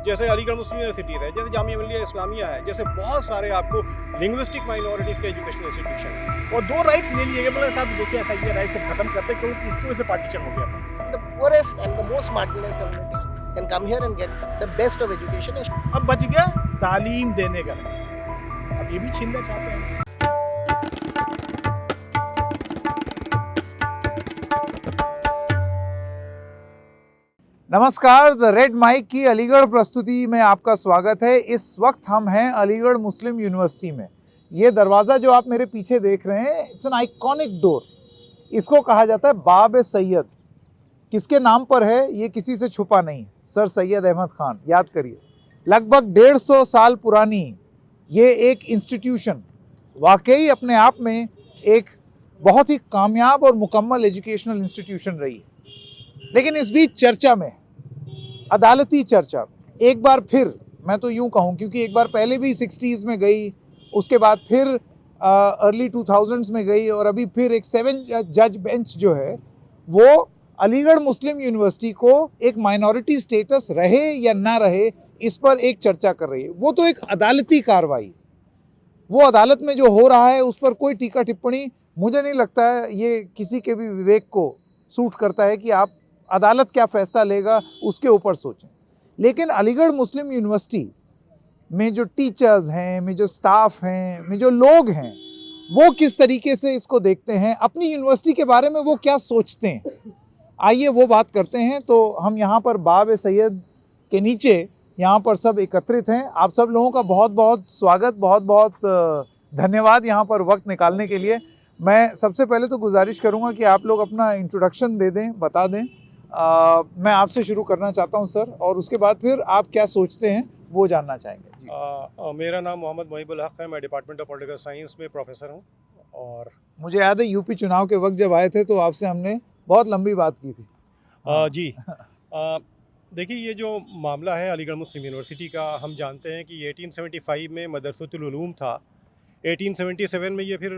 जैसे अलीगढ़ मुस्लिम यूनिवर्सिटीज़ है, जैसे जामिया मिल्लिया इस्लामिया है, जैसे बहुत सारे आपको लिंग्विस्टिक माइनॉरिटीज़ के एजुकेशनल इंस्टीट्यूशन है। और 2 राइट्स ले लिए गए, मतलब साहब देखिए ऐसा ये राइट सब खत्म करते क्योंकि इसकी वजह से पार्टीशन हो गया था। The poorest and the most marginalized communities can come here and get the best of education. अब बच गया तालीम देने का राइट, अब ये भी छीनना चाहते हैं। नमस्कार, द रेड माइक की अलीगढ़ प्रस्तुति में आपका स्वागत है। इस वक्त हम हैं अलीगढ़ मुस्लिम यूनिवर्सिटी में। ये दरवाज़ा जो आप मेरे पीछे देख रहे हैं, इट्स एन आइकॉनिक डोर। इसको कहा जाता है बाब सैयद। किसके नाम पर है ये किसी से छुपा नहीं, सर सैयद अहमद खान। याद करिए, लगभग 150 साल पुरानी ये एक इंस्टीट्यूशन वाकई अपने आप में एक बहुत ही कामयाब और मुकम्मल एजुकेशनल इंस्टीट्यूशन रही। लेकिन इस बीच चर्चा में, अदालती चर्चा, एक बार फिर मैं तो यूं कहूं, क्योंकि एक बार पहले भी 60s में गई, उसके बाद फिर अर्ली 2000s में गई, और अभी फिर एक 7 जज बेंच जो है वो अलीगढ़ मुस्लिम यूनिवर्सिटी को एक माइनॉरिटी स्टेटस रहे या ना रहे, इस पर एक चर्चा कर रही है। वो तो एक अदालती कार्रवाई, वो अदालत में जो हो रहा है उस पर कोई टीका टिप्पणी मुझे नहीं लगता है ये किसी के भी विवेक को सूट करता है कि आप अदालत क्या फैसला लेगा उसके ऊपर सोचें। लेकिन अलीगढ़ मुस्लिम यूनिवर्सिटी में जो टीचर्स हैं, में जो स्टाफ हैं, में जो लोग हैं, वो किस तरीके से इसको देखते हैं, अपनी यूनिवर्सिटी के बारे में वो क्या सोचते हैं, आइए वो बात करते हैं। तो हम यहाँ पर बाब सैयद के नीचे यहाँ पर सब एकत्रित हैं। आप सब लोगों का बहुत बहुत स्वागत, बहुत बहुत धन्यवाद यहाँ पर वक्त निकालने के लिए। मैं सबसे पहले तो गुजारिश करूँगा कि आप लोग अपना इंट्रोडक्शन दे दें, बता दें। मैं आपसे शुरू करना चाहता हूं सर, और उसके बाद फिर आप क्या सोचते हैं वो जानना चाहेंगे। मेरा नाम मोहम्मद मोहिबुल हक है। मैं डिपार्टमेंट ऑफ पॉलिटिकल साइंस में प्रोफेसर हूं। और मुझे याद है यूपी चुनाव के वक्त जब आए थे तो आपसे हमने बहुत लंबी बात की थी। जी, देखिए, ये जो मामला है अलीगढ़ मुस्लिम यूनिवर्सिटी का, हम जानते हैं कि 1875 में मदरसतुल उलूम था। 1877 में ये फिर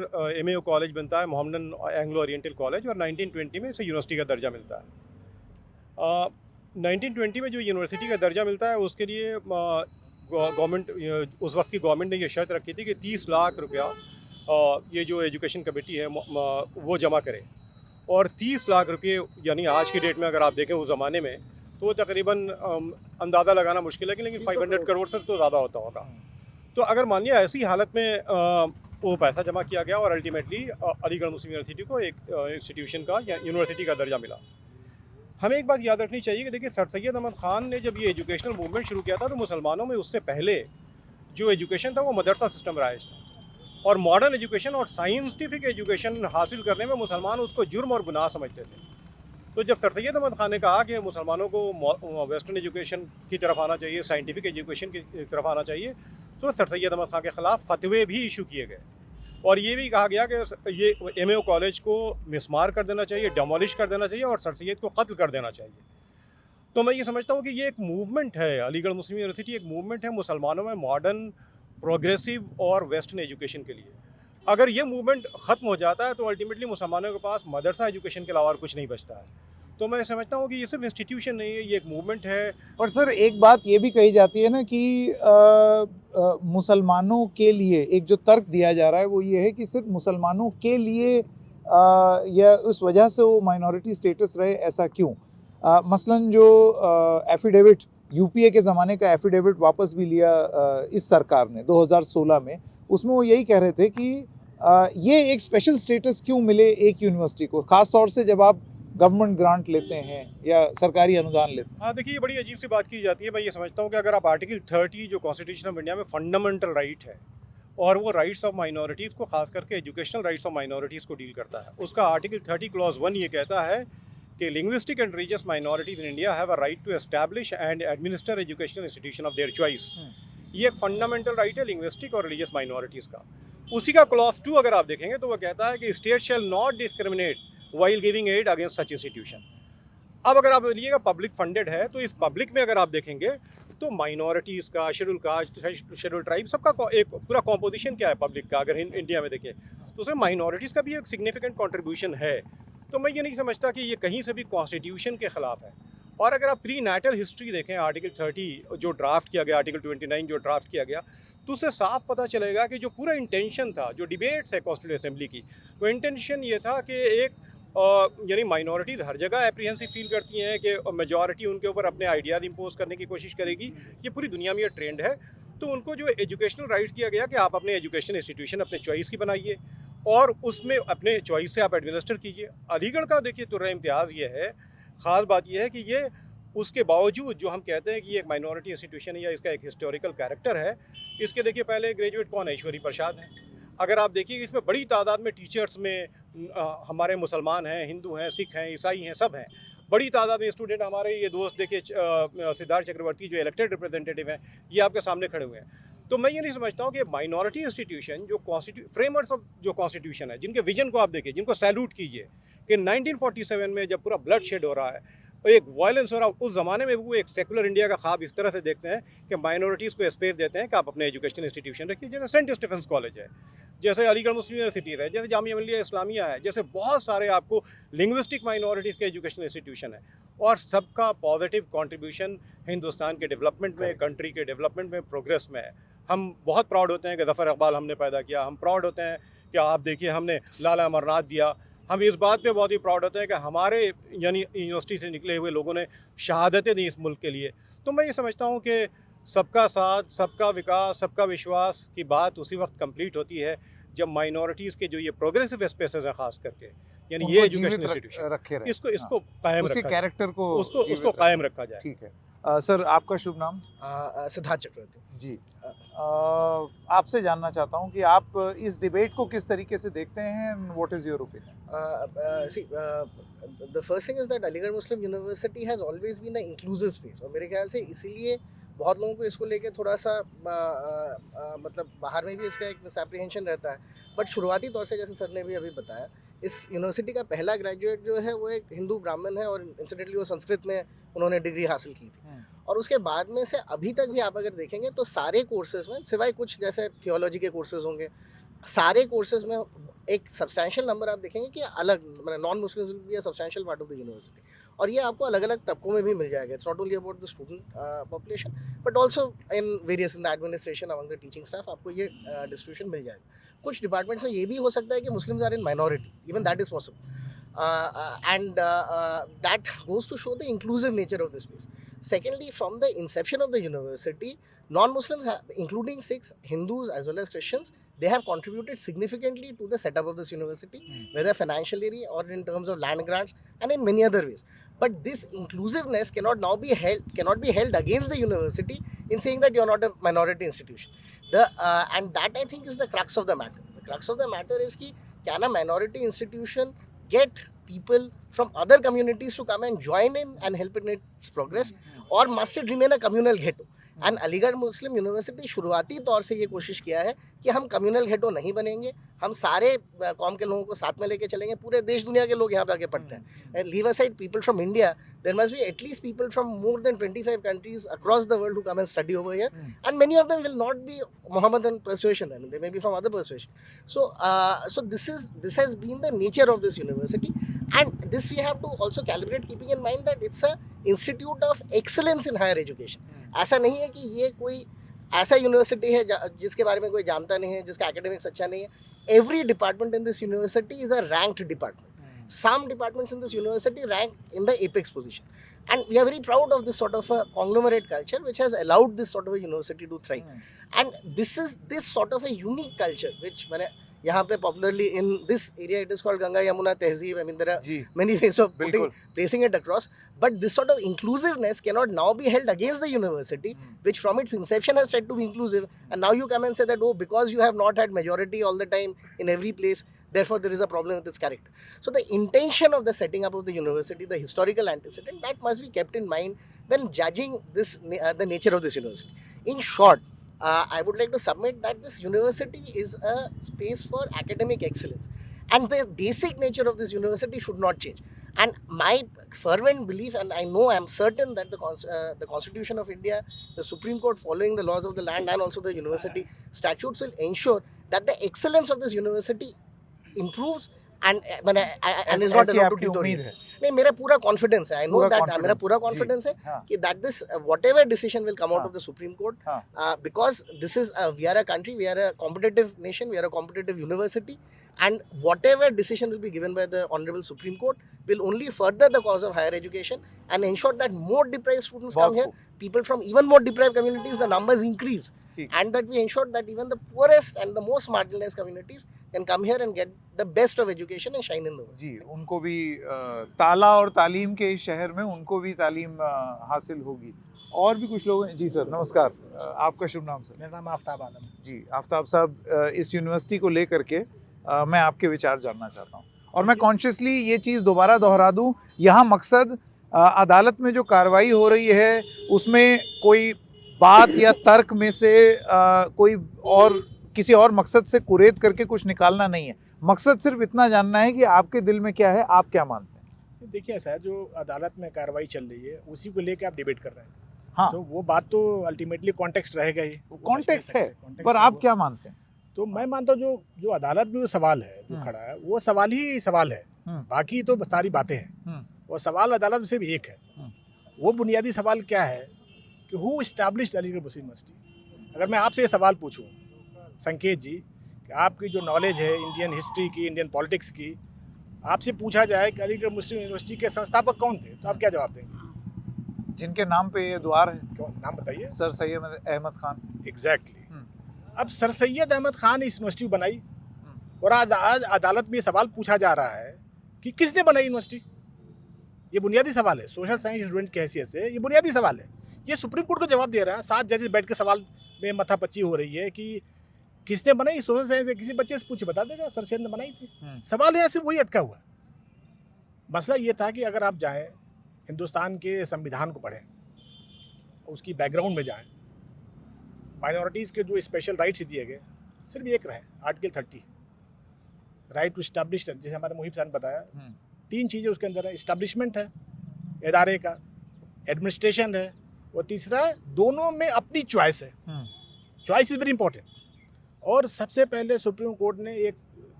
MAO कॉलेज बनता है, मोहम्मदन एंग्लो ओरिएंटल कॉलेज, और 1920 में इसे यूनिवर्सिटी का दर्जा मिलता है। 1920 में जो यूनिवर्सिटी का दर्जा मिलता है उसके लिए गवर्नमेंट, उस वक्त की गवर्नमेंट ने ये शर्त रखी थी कि 30 लाख रुपया ये जो एजुकेशन कमेटी है वो जमा करे। और 30 लाख रुपये यानी आज की डेट में अगर आप देखें उस ज़माने में तो तकरीबन अंदाज़ा लगाना मुश्किल है कि, लेकिन 500 करोड़ से तो ज़्यादा होता होगा। तो अगर मान लिया ऐसी हालत में वो पैसा जमा किया गया और अल्टीमेटली अलीगढ़ मुस्लिम यूनिवर्सिटी को एक इंस्टीट्यूशन का या यूनिवर्सिटी का दर्जा मिला। हमें एक बात याद रखनी चाहिए कि देखिए, सर सैयद अहमद ख़ान ने जब ये एजुकेशनल मूवमेंट शुरू किया था तो मुसलमानों में उससे पहले जो एजुकेशन था वो मदरसा सिस्टम राइज था, और मॉडर्न एजुकेशन और साइंटिफिक एजुकेशन हासिल करने में मुसलमान उसको जुर्म और गुनाह समझते थे। तो जब सर सैयद अहमद ख़ान ने कहा कि मुसलमानों को वेस्टर्न एजुकेशन की तरफ आना चाहिए, साइंटिफिक एजुकेशन की तरफ आना चाहिए, तो सर सैयद अहमद ख़ान के ख़िलाफ़ फतवे भी इशू किए गए, और ये भी कहा गया कि ये MAO कॉलेज को मिसमार कर देना चाहिए, डेमोलिश कर देना चाहिए, और सर सैयद को कत्ल कर देना चाहिए। तो मैं ये समझता हूँ कि ये एक मूवमेंट है, अलीगढ़ मुस्लिम यूनिवर्सिटी एक मूवमेंट है मुसलमानों में मॉडर्न, प्रोग्रेसिव और वेस्टर्न एजुकेशन के लिए। अगर ये मूवमेंट ख़त्म हो जाता है तो अल्टीमेटली मुसलमानों के पास मदरसा एजुकेशन के अलावा और कुछ नहीं बचता है। तो मैं समझता हूँ कि ये सिर्फ इंस्टीट्यूशन नहीं है, ये एक मूवमेंट है। और सर एक बात ये भी कही जाती है ना कि मुसलमानों के लिए एक जो तर्क दिया जा रहा है वो ये है कि सिर्फ मुसलमानों के लिए या उस वजह से वो माइनॉरिटी स्टेटस रहे, ऐसा क्यों? मसलन जो एफिडेविट, UPA के ज़माने का एफिडेविट वापस भी लिया इस सरकार ने 2016 में, उसमें वो यही कह रहे थे कि ये एक स्पेशल स्टेटस क्यों मिले एक यूनिवर्सिटी को, ख़ास तौर से जब आप गवर्नमेंट ग्रांट लेते हैं या सरकारी अनुदान लेते हैं। हाँ, देखिए, ये बड़ी अजीब सी बात की जाती है। मैं ये समझता हूँ कि अगर आप आर्टिकल 30 जो कॉन्स्टिट्यूशन ऑफ इंडिया में फंडामेंटल राइट है, और वो राइट्स ऑफ माइनॉरिटीज़ को, खास करके एजुकेशनल राइट्स ऑफ माइनॉरिटीज़ को डील करता है, उसका आर्टिकल 30 क्लॉज 1 ये कहता है कि linguistic and religious minorities in India have a right to establish and administer educational institution of their choice. ये एक फंडामेंटल राइट है लिंग्विस्टिक और रिलीजियस माइनॉरिटीज़ का। उसी का क्लॉज 2 अगर आप देखेंगे तो वह कहता है कि state shall not discriminate while giving aid against such institution। अब अगर आप बोलिएगा पब्लिक फंडेड है, तो इस पब्लिक में अगर आप देखेंगे तो माइनॉरिटीज़ का, शेड्यूल कास्ट, शेड्यूल ट्राइब, सबका एक पूरा कॉम्पोजिशन क्या है पब्लिक का, अगर इंडिया में देखें तो उसमें माइनॉरिटीज़ का भी एक सिग्निफिकेंट कंट्रीब्यूशन है। तो मैं ये नहीं समझता कि ये कहीं से भी कॉन्स्टिट्यूशन के ख़िलाफ़ है। और अगर आप प्री नेटल हिस्ट्री देखें आर्टिकल 30 जो ड्राफ्ट किया गया, आर्टिकल 29 जो ड्राफ्ट किया गया, तो उससे साफ पता चलेगा कि जो पूरा इंटेंशन था, जो डिबेट्स है कॉन्स्टिट्यूएंट असेंबली की, वो इंटेंशन ये था कि एक यानी माइनॉरिटीज़ हर जगह एप्रीहेंसिव फील करती हैं कि मेजॉरिटी उनके ऊपर अपने आइडियाज़ इम्पोज करने की कोशिश करेगी। ये पूरी दुनिया में ये ट्रेंड है। तो उनको जो एजुकेशनल राइट दिया गया कि आप अपने एजुकेशन इंस्टीट्यूशन अपने चॉइस की बनाइए और उसमें अपने चॉइस से आप एडमिनिस्टर कीजिए। अलीगढ़ का देखिए तो इम्तियाज़ ये है, ख़ास बात यह है कि ये उसके बावजूद जो हम कहते हैं कि ये एक माइनॉरिटी इंस्टीट्यूशन है या इसका एक हिस्टोरिकल कैरेक्टर है, इसके देखिए पहले ग्रेजुएट कौन है, ईश्वरी प्रसाद हैं। अगर आप देखिए इसमें बड़ी तादाद में टीचर्स में हमारे मुसलमान हैं, हिंदू हैं, सिख हैं, ईसाई हैं, सब हैं। बड़ी तादाद में स्टूडेंट हमारे ये दोस्त देखिए सिद्धार्थ चक्रवर्ती जो इलेक्टेड रिप्रेजेंटेटिव हैं, ये आपके सामने खड़े हुए हैं। तो मैं ये नहीं समझता हूँ कि माइनॉरिटी इंस्टीट्यूशन जो फ्रेमर्स ऑफ जो कॉन्स्टिट्यूशन है, जिनके विजन को आप देखिए, जिनको सैल्यूट कीजिए कि 1947 में जब पूरा ब्लड शेड हो रहा है, एक वायलेंस हो रहा है, उस ज़माने में वो एक सेकुलर इंडिया का ख्वाब इस तरह से देखते हैं कि माइनॉरिटीज़ को स्पेस देते हैं कि आप अपने एजुकेशन इंस्टीट्यूशन रखिए। जैसे सेंट स्टीफेंस कॉलेज है, जैसे अलीगढ़ मुस्लिम यूनिवर्सिटी है, जैसे जामिया मिल्लिया इस्लामिया है, जैसे बहुत सारे आपको लिंग्विस्टिक माइनॉरिटीज़ के एजुकेशन इंस्टीट्यूशन है। और सबका पॉजिटिव कंट्रीब्यूशन हिंदुस्तान के डेवलपमेंट में, कंट्री के डेवलपमेंट में, प्रोग्रेस में है। हम बहुत प्राउड होते हैं कि ज़फ़र इकबाल हमने पैदा किया। हम प्राउड होते हैं कि आप देखिए हमने लाला अमरनाथ दिया। हम इस बात पे बहुत ही प्राउड होते हैं कि हमारे यानी यूनिवर्सिटी से निकले हुए लोगों ने शहादतें दी इस मुल्क के लिए। तो मैं ये समझता हूँ कि सबका साथ, सबका विकास, सबका विश्वास की बात उसी वक्त कंप्लीट होती है जब माइनॉरिटीज़ के जो ये प्रोग्रेसिव स्पेसेस हैं ख़ास करके, यानी ये एजुकेशन इंस्टीट्यूशन रखे रहे, इसको कायम उसी रखा कैरेक्टर को उसको कायम रखा जाए। ठीक है। सर आपका शुभ नाम? सिद्धार्थ चक्रवर्ती जी। आपसे जानना चाहता हूँ कि आप इस डिबेट को किस तरीके से देखते हैं, what is your opinion? see the first thing is that Aligarh Muslim University has always been an inclusive space और मेरे ख्याल से इसीलिए बहुत लोगों को इसको लेके थोड़ा सा मतलब बाहर में भी इसका एक मिसएप्रीहेंशन रहता है। बट शुरुआती तौर से जैसे सर ने भी अभी बताया, इस यूनिवर्सिटी का पहला ग्रेजुएट जो है वो एक हिंदू ब्राह्मण है और इंसिडेंटली वो संस्कृत में उन्होंने डिग्री हासिल की थी। और उसके बाद में से अभी तक भी आप अगर देखेंगे तो सारे कोर्सेज में सिवाय कुछ जैसे थियोलॉजी के कोर्सेज होंगे, सारे कोर्सेज में एक सब्सटैंशियल नंबर आप देखेंगे कि अलग मतलब non Muslims will be a substantial part of the university. और ये आपको अलग अलग तबकों में भी मिल जाएगा। It's not only about the student population but also in various in the administration among the teaching staff आपको ये डिस्ट्रीब्यूशन मिल जाएगा। कुछ डिपार्टमेंट्स में ये भी हो सकता है कि Muslims are in minority, even that is possible and that goes to show the inclusive nature of the space. Secondly, from the inception of the university, non-Muslims, including Sikhs, Hindus as well as Christians, they have contributed significantly to the setup of this university, whether financially or in terms of land grants and in many other ways. But this inclusiveness cannot be held against the university in saying that you are not a minority institution. And that I think is the crux of the matter. The crux of the matter is कि can a minority institution get people from other communities to come and join in and help in its progress, or must it remain a communal ghetto? And Aligarh Muslim university शुरुआती तौर से ये कोशिश किया है कि हम कम्युनल गेटो नहीं बनेंगे, हम सारे कौम के लोगों को साथ में लेके चलेंगे। पूरे देश दुनिया के लोग यहाँ पे आके पढ़ते हैं। And leave aside people from India, there must be at least people from more than 25 countries across the world who come and study over here, and many of them will not be Mohammedan persuasion, I mean they may be from other persuasion. So this has been the nature of this university, and this we have to also calibrate, keeping in mind that it's a institute of excellence in higher education. ऐसा नहीं है कि ये कोई ऐसा university है जिसके बारे में कोई जानता नहीं है, जिसका एकेडमिक्स अच्छा नहीं है। Every department in this university is a ranked department. Some departments in this university rank in the apex position, and we are very proud of this sort of a conglomerate culture which has allowed this sort of a university to thrive. And this sort of a unique culture which यहाँ पे popularly in this area it is called Ganga Yamuna Tehzeeb. I mean there are many ways of placing it across, but this sort of inclusiveness cannot now be held against the university, which from its inception has tried to be inclusive, and now you come and say that because you have not had majority all the time in every place, therefore there is a problem with its character. So the intention of the setting up of the university, the historical antecedent, that must be kept in mind when judging this the nature of this university. In short, I would like to submit that this university is a space for academic excellence, and the basic nature of this university should not change. And my fervent belief, and I know, I am certain that the Constitution of India, the Supreme Court following the laws of the land and also the university statutes will ensure that the excellence of this university improves and is not ऐसी allowed to आपकी उम्मीद deteriorate. है? नहीं, मेरा पूरा confidence है, I know पूरा that, confidence मेरा पूरा है, जी, कॉन्फिडेंस है हाँ, कि that this whatever decision will come out हाँ, of the Supreme Court, हाँ, because this is we are a country, we are a competitive nation, we are a competitive university, and whatever decision will be given by the Honorable Supreme Court will only further the cause of higher education and ensure that more deprived students बहुत come here, खूब, people from even more deprived communities, the numbers increase, ठीक, and that we ensure that even the poorest and the most marginalized communities can come here and get the best of education and shine in the world. जी, उनको भी ताला और तालीम के इस शहर में उनको भी तालीम हासिल होगी। और भी कुछ लोग हैं। जी सर, नमस्कार। आपका शुभ नाम सर? मेरा नाम आफ्ताब आलम है। जी, आफ्ताब साहब, इस यूनिवर्सिटी को लेकर के मैं आपके विचार जानना चाहता हूँ और मैं कॉन्शियसली ये चीज़ दोबारा दोहरा दूँ, यहाँ मकसद अदालत में जो कार्रवाई हो रही है उसमें कोई बात या तर्क में से कोई और किसी और मकसद से कुरेद करके कुछ निकालना नहीं है। मकसद सिर्फ इतना जानना है कि आपके दिल में क्या है, आप क्या मानते हैं। देखिए ऐसा है, जो अदालत में कार्रवाई चल रही है उसी को लेके आप डिबेट कर रहे हैं, हाँ, तो वो बात तो अल्टीमेटली कॉन्टेक्स्ट रहेगा ही, कॉन्टेक्स्ट है, context पर है आप वो। क्या मानते हैं? तो मैं मानता हूँ जो अदालत में जो सवाल है जो खड़ा है वो सवाल ही सवाल है, बाकी तो सारी बातें हैं, और सवाल अदालत में सिर्फ एक है। वो बुनियादी सवाल क्या है कि who established Aligarh Muslim university. अगर मैं आपसे ये सवाल पूछूं संकेत जी कि आपकी जो नॉलेज है इंडियन हिस्ट्री की, इंडियन पॉलिटिक्स की, आपसे पूछा जाए कि अलीगढ़ मुस्लिम यूनिवर्सिटी के संस्थापक कौन थे, तो आप क्या जवाब देंगे? जिनके नाम पे ये द्वार है, कौन, नाम बताइए। सर सैयद अहमद खान। एग्जैक्टली। अब सर सैयद अहमद खान ने इस यूनिवर्सिटी बनाई, और आज अदालत में ये सवाल पूछा जा रहा है कि किसने बनाई यूनिवर्सिटी। ये बुनियादी सवाल है, सोशल साइंस स्टूडेंट की हैसियत से ये बुनियादी सवाल है। ये सुप्रीम कोर्ट को जवाब दे रहा है, 7 जजेस बैठ के सवाल में मथापच्ची हो रही है कि किसने बनाई। सोशल साइंस से किसी बच्चे से पूछे बता देगा सर सैयद ने बनाई थी। सवाल यहाँ सिर्फ वही अटका हुआ है। मसला ये था कि अगर आप जाएं हिंदुस्तान के संविधान को पढ़ें, उसकी बैकग्राउंड में जाएं, माइनॉरिटीज़ के जो स्पेशल राइट्स दिए गए सिर्फ एक रहे, आर्टिकल 30, राइट टू इस्टेब्लिश, जैसे हमारे मुहिब साहब ने बताया, 3 चीज़ें उसके अंदर है। इस्टेब्लिशमेंट है इदारे का, एडमिनिस्ट्रेशन है, और तीसरा दोनों में अपनी चॉइस है। Choice is very important. और सबसे पहले सुप्रीम कोर्ट ने एक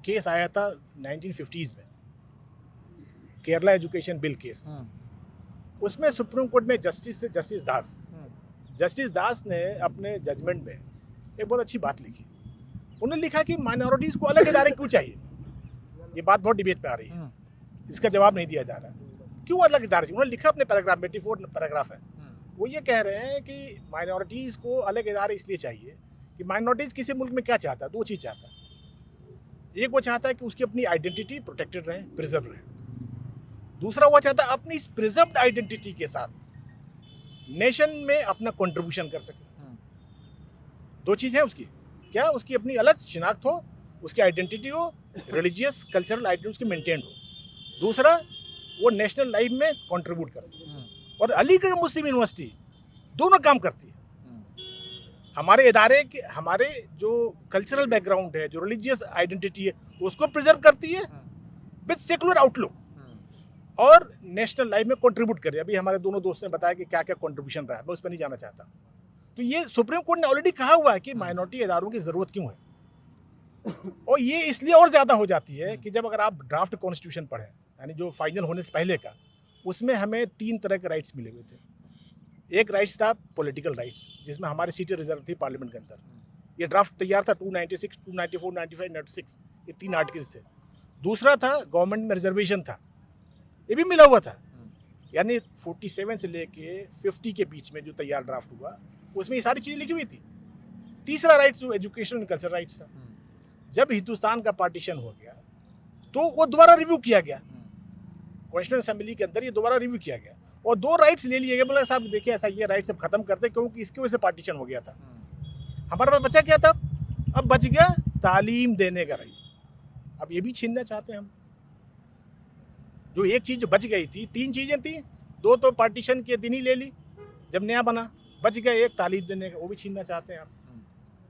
केस आया था 1950s में, केरला एजुकेशन बिल केस। उसमें सुप्रीम कोर्ट में जस्टिस दास ने अपने जजमेंट में एक बहुत अच्छी बात लिखी। उन्होंने लिखा कि माइनॉरिटीज़ को अलग इदारे क्यों चाहिए। ये बात बहुत डिबेट में आ रही है, इसका जवाब नहीं दिया जा रहा, क्यों अलग इदारे चाहिए। उन्होंने लिखा अपने पैराग्राफ में, 84 पैराग्राफ है, वो ये कह रहे हैं कि माइनॉरिटीज़ को अलग इदारे इसलिए चाहिए कि माइनॉरिटीज़ किसी मुल्क में क्या चाहता है, 2 चीज़ चाहता है। एक वो चाहता है कि उसकी अपनी आइडेंटिटी प्रोटेक्टेड रहे, प्रिजर्व रहे। दूसरा वो चाहता है अपनी इस प्रिजर्व्ड आइडेंटिटी के साथ नेशन में अपना कंट्रीब्यूशन कर सके। 2 चीज़ है उसकी, क्या उसकी अपनी अलग शिनाख्त हो, उसकी आइडेंटिटी हो, रिलीजियस कल्चरल आइडेंटिटी उसकी मेंटेन हो, दूसरा वो नेशनल लाइफ में कंट्रीब्यूट कर सके। और अलीगढ़ मुस्लिम यूनिवर्सिटी दोनों काम करती है। हमारे इदारे के, हमारे जो कल्चरल बैकग्राउंड है, जो रिलीजियस आइडेंटिटी है, उसको प्रिजर्व करती है विद सेकुलर आउटलुक, और नेशनल लाइफ में कंट्रीब्यूट कर रही है। अभी हमारे दोनों दोस्तों ने बताया कि क्या क्या कंट्रीब्यूशन रहा है, मैं उस पर नहीं जाना चाहता। तो ये सुप्रीम कोर्ट ने ऑलरेडी कहा हुआ है कि माइनॉरिटी इदारों की ज़रूरत क्यों है। और ये इसलिए और ज़्यादा हो जाती है कि जब अगर आप ड्राफ्ट कॉन्स्टिट्यूशन पढ़ें, यानी जो फाइनल होने से पहले का, उसमें हमें 3 तरह के राइट्स मिले हुए थे। एक राइट्स था पॉलिटिकल राइट्स, जिसमें हमारी सीटें रिजर्व थी पार्लियामेंट के अंदर। ये ड्राफ्ट तैयार था 296, 294, 95, 96, ये 3 आर्टिकल्स थे। दूसरा था गवर्नमेंट में रिजर्वेशन था, ये भी मिला हुआ था। यानी 47 से लेके 50 के बीच में जो तैयार ड्राफ्ट हुआ, उसमें ये सारी चीज़ें लिखी हुई थी। तीसरा राइट्स जो एजुकेशनल एंड कल्चरल राइट्स था। जब हिंदुस्तान का पार्टीशन हो गया तो वो दोबारा रिव्यू किया गया, कॉन्स्टिट्यूएंट असेंबली के अंदर ये दोबारा रिव्यू किया गया, और 2 राइट्स ले लिए गए। बोला साहब देखिए ऐसा, ये राइट्स अब खत्म करते क्योंकि इसकी वजह से पार्टीशन हो गया था। हमारे पास बचा क्या था? अब बच गया तालीम देने का राइट्स। अब ये भी छीनना चाहते हैं हम। जो एक चीज़ जो बच गई थी, 3 चीज़ें थी, 2 तो पार्टीशन के दिन ही ले ली जब नया बना, बच गया एक तालीम देने का, वो भी छीनना चाहते हैं आप।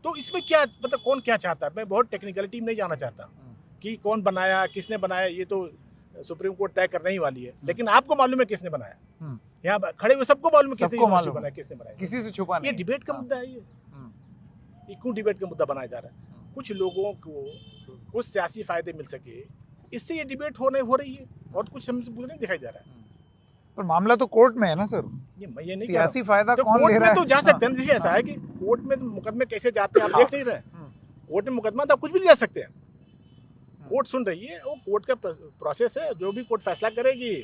तो इसमें क्या मतलब कौन क्या चाहता है? मैं बहुत टेक्निकलिटी में नहीं जाना चाहता कि कौन बनाया, किसने बनाया, ये तो सुप्रीम कोर्ट तय करने ही वाली है। लेकिन आपको मालूम है किसने बनाया, यहाँ खड़े हुए सबको मालूम है किसने बनाया, किसने बनाया, किसी से छुपा नहीं। ये डिबेट का मुद्दा है। ये क्यों डिबेट का मुद्दा बनाया जा रहा है? कुछ लोगों को कुछ सियासी फायदे मिल सके, इससे ये डिबेट हो रही है, और तो कुछ हमसे नहीं दिखाई जा रहा है। पर मामला तो कोर्ट में है ना सर, ये मैं ये नहीं कह सियासी रहा फायदा हूं। तो कौन कोर्ट ले रहा में है? तो जा सकते हैं। देखिए ऐसा है कि कोर्ट में तो मुकदमे कैसे जाते हैं आप देख नहीं रहे। कोर्ट में मुकदमा तो आप कुछ भी ले जा सकते हैं। कोर्ट सुन रही है, वो कोर्ट का प्रोसेस है, जो भी कोर्ट फैसला करेगी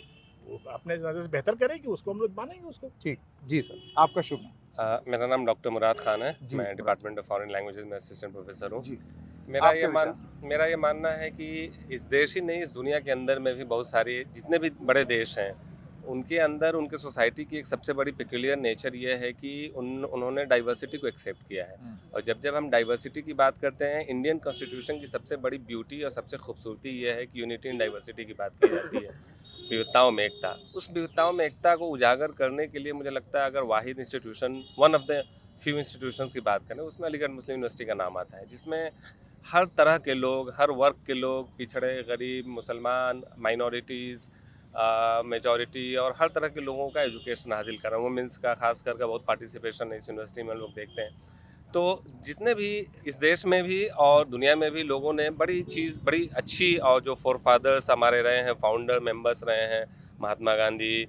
वो अपने नजर से बेहतर करेगी, उसको हम लोग मानेंगे उसको। ठीक, जी सर, आपका शुभ नाम? मेरा नाम डॉक्टर मुराद खान है। जी, मैं मुराद डिपार्टमेंट ऑफ फॉरेन लैंग्वेजेस में असिस्टेंट प्रोफेसर हूँ। जी, मेरा ये मानना है कि इस देश ही नहीं, इस दुनिया के अंदर में भी बहुत सारे जितने भी बड़े देश हैं, उनके अंदर उनके सोसाइटी की एक सबसे बड़ी पेक्यूलियर नेचर ये है कि उन्होंने डाइवर्सिटी को एक्सेप्ट किया है। और जब हम डाइवर्सिटी की बात करते हैं, इंडियन कॉन्स्टिट्यूशन की सबसे बड़ी ब्यूटी और सबसे खूबसूरती ये है कि यूनिटी इन डाइवर्सिटी की बात की जाती है, विविधताओं में एकता। उस विविधताओं में एकता को उजागर करने के लिए मुझे लगता है अगर वाहिद institution, one of the few institutions की बात करें, उसमें अलीगढ़ मुस्लिम यूनिवर्सिटी का नाम आता है, जिसमें हर तरह के लोग, हर वर्ग के लोग, पिछड़े, गरीब, मुसलमान, माइनॉरिटीज़, मेजॉरिटी और हर तरह के लोगों का एजुकेशन हासिल कर रहा है। वुमेंस का खास करके बहुत पार्टिसिपेशन है इस यूनिवर्सिटी में, लोग देखते हैं। तो जितने भी इस देश में भी और दुनिया में भी लोगों ने बड़ी अच्छी और जो फोर फादर्स हमारे रहे हैं, फाउंडर मेंबर्स रहे हैं, महात्मा गांधी,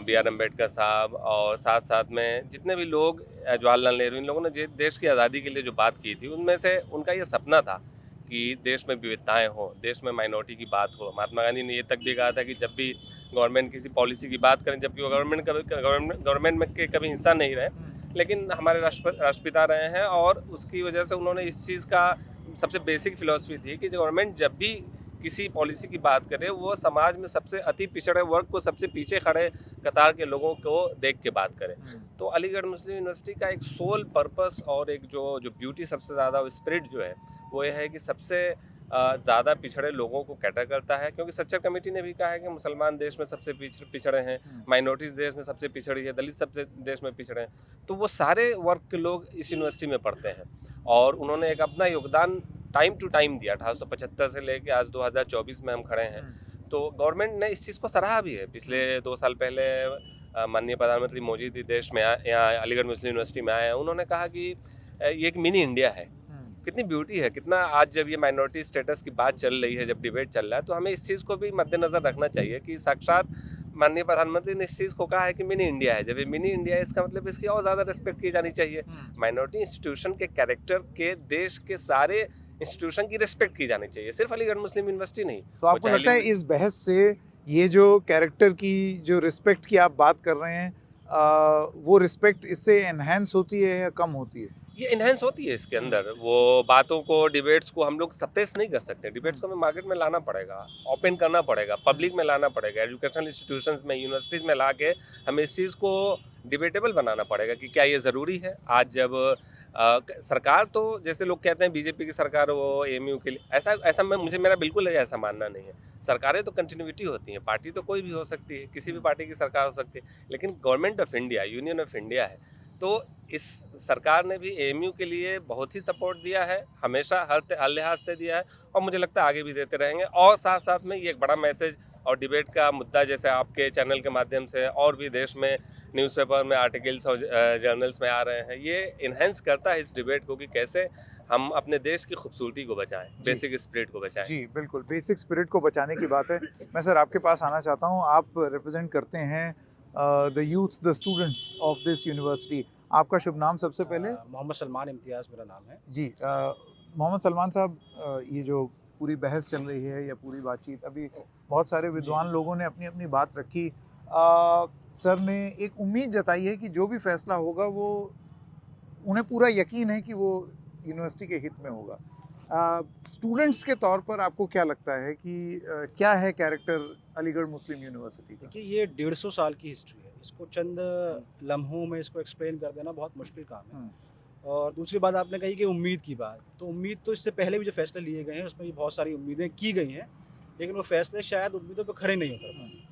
BR अम्बेडकर साहब, और साथ साथ में जितने भी लोग, जवाहरलाल नेहरू, इन लोगों ने देश की आज़ादी के लिए जो बात की थी, उनमें से उनका ये सपना था कि देश में विविधताएं हो, देश में माइनॉरिटी की बात हो। महात्मा गांधी ने ये तक भी कहा था कि जब भी गवर्नमेंट किसी पॉलिसी की बात करें, जबकि वो गवर्नमेंट में के कभी हिस्सा नहीं रहे, लेकिन हमारे राष्ट्रपिता रहे हैं, और उसकी वजह से उन्होंने इस चीज़ का सबसे बेसिक फिलॉसफी थी कि गवर्नमेंट जब भी किसी पॉलिसी की बात करे, वो समाज में सबसे अति पिछड़े वर्ग को, सबसे पीछे खड़े कतार के लोगों को देख के बात करे। तो अलीगढ़ मुस्लिम यूनिवर्सिटी का एक सोल पर्पस और एक जो ब्यूटी, सबसे ज़्यादा स्पिरिट जो है, वो ये है कि सबसे ज़्यादा पिछड़े लोगों को कैटर करता है। क्योंकि सच्चर कमेटी ने भी कहा है कि मुसलमान देश में सबसे पिछड़े हैं, माइनॉरिटीज़ देश में सबसे पिछड़ी है, दलित सबसे देश में पिछड़े हैं। तो वो सारे वर्ग के लोग इस यूनिवर्सिटी में पढ़ते हैं, और उन्होंने एक अपना योगदान टाइम टू टाइम दिया। 1875 से लेके आज 2024 में हम खड़े हैं। तो गवर्नमेंट ने इस चीज़ को सराहा भी है। पिछले 2 साल पहले माननीय प्रधानमंत्री मोदी देश में यहाँ अलीगढ़ मुस्लिम यूनिवर्सिटी में आए हैं। उन्होंने कहा कि ये एक मिनी इंडिया है। कितनी ब्यूटी है, कितना आज जब ये माइनॉरिटी स्टेटस की बात चल रही है, जब डिबेट चल रहा है, तो हमें इस चीज़ को भी मद्देनज़र रखना चाहिए कि साक्षात माननीय प्रधानमंत्री ने इस चीज़ को कहा है कि मिनी इंडिया है। जब ये मिनी इंडिया है, इसका मतलब इसकी और ज़्यादा रिस्पेक्ट की जानी चाहिए। माइनॉरिटी इंस्टीट्यूशन के कैरेक्टर के देश के सारे इंस्टीट्यूशन की रिस्पेक्ट की जानी चाहिए, सिर्फ अलीगढ़ मुस्लिम यूनिवर्सिटी नहीं। तो आपको लगता है इस बहस से ये जो कैरेक्टर की जो रिस्पेक्ट की आप बात कर रहे हैं, वो रिस्पेक्ट इससे एनहेंस होती है या कम होती है? ये इन्हेंस होती है इसके अंदर। वो बातों को, डिबेट्स को हम लोग सप्रेस नहीं कर सकते। डिबेट्स को हमें मार्केट में लाना पड़ेगा, ओपन करना पड़ेगा, पब्लिक में लाना पड़ेगा, एजुकेशनल इंस्टीट्यूशंस में, यूनिवर्सिटीज़ में ला के हमें इस चीज़ को डिबेटेबल बनाना पड़ेगा कि क्या ये ज़रूरी है। आज जब सरकार, तो जैसे लोग कहते हैं बीजेपी की सरकार, वो AMU के लिए, ऐसा मेरा बिल्कुल ऐसा मानना नहीं है। सरकारें तो कंटिन्यूटी होती हैं, पार्टी तो कोई भी हो सकती है, किसी भी पार्टी की सरकार हो सकती है, लेकिन government of India, union of India है। तो इस सरकार ने भी AMU के लिए बहुत ही सपोर्ट दिया है, हमेशा हर लिहाज से दिया है, और मुझे लगता है आगे भी देते रहेंगे। और साथ साथ में ये एक बड़ा मैसेज और डिबेट का मुद्दा, जैसे आपके चैनल के माध्यम से और भी देश में न्यूज़पेपर में आर्टिकल्स और जर्नल्स में आ रहे हैं, ये इन्हेंस करता है इस डिबेट को कि कैसे हम अपने देश की खूबसूरती को बचाएं, बेसिक स्पिरिट को बचाएं। जी बिल्कुल, बेसिक स्पिरिट को बचाने की बात है। मैं सर आपके पास आना चाहता हूँ। आप रिप्रेजेंट करते हैं the youth, the students of this university. आपका शुभ नाम सबसे पहले? मोहम्मद सलमान इम्तियाज़ मेरा नाम है जी। मोहम्मद सलमान साहब, ये जो पूरी बहस चल रही है या पूरी बातचीत, अभी बहुत सारे विद्वान लोगों ने अपनी अपनी बात रखी। सर ने एक उम्मीद जताई है कि जो भी फैसला होगा वो, उन्हें पूरा यकीन है कि वो यूनिवर्सिटी के हित में होगा। स्टूडेंट्स के तौर पर आपको क्या लगता है कि क्या है कैरेक्टर अलीगढ़ मुस्लिम यूनिवर्सिटी का? देखिए, ये 150 साल की हिस्ट्री है। इसको चंद लम्हों में इसको एक्सप्लेन कर देना बहुत मुश्किल काम है। और दूसरी बात आपने कही कि उम्मीद की बात, तो उम्मीद तो इससे पहले भी जो फैसले लिए गए हैं उसमें भी बहुत सारी उम्मीदें की गई हैं, लेकिन वो फैसले शायद उम्मीदों पर खड़े नहीं उतर पाए।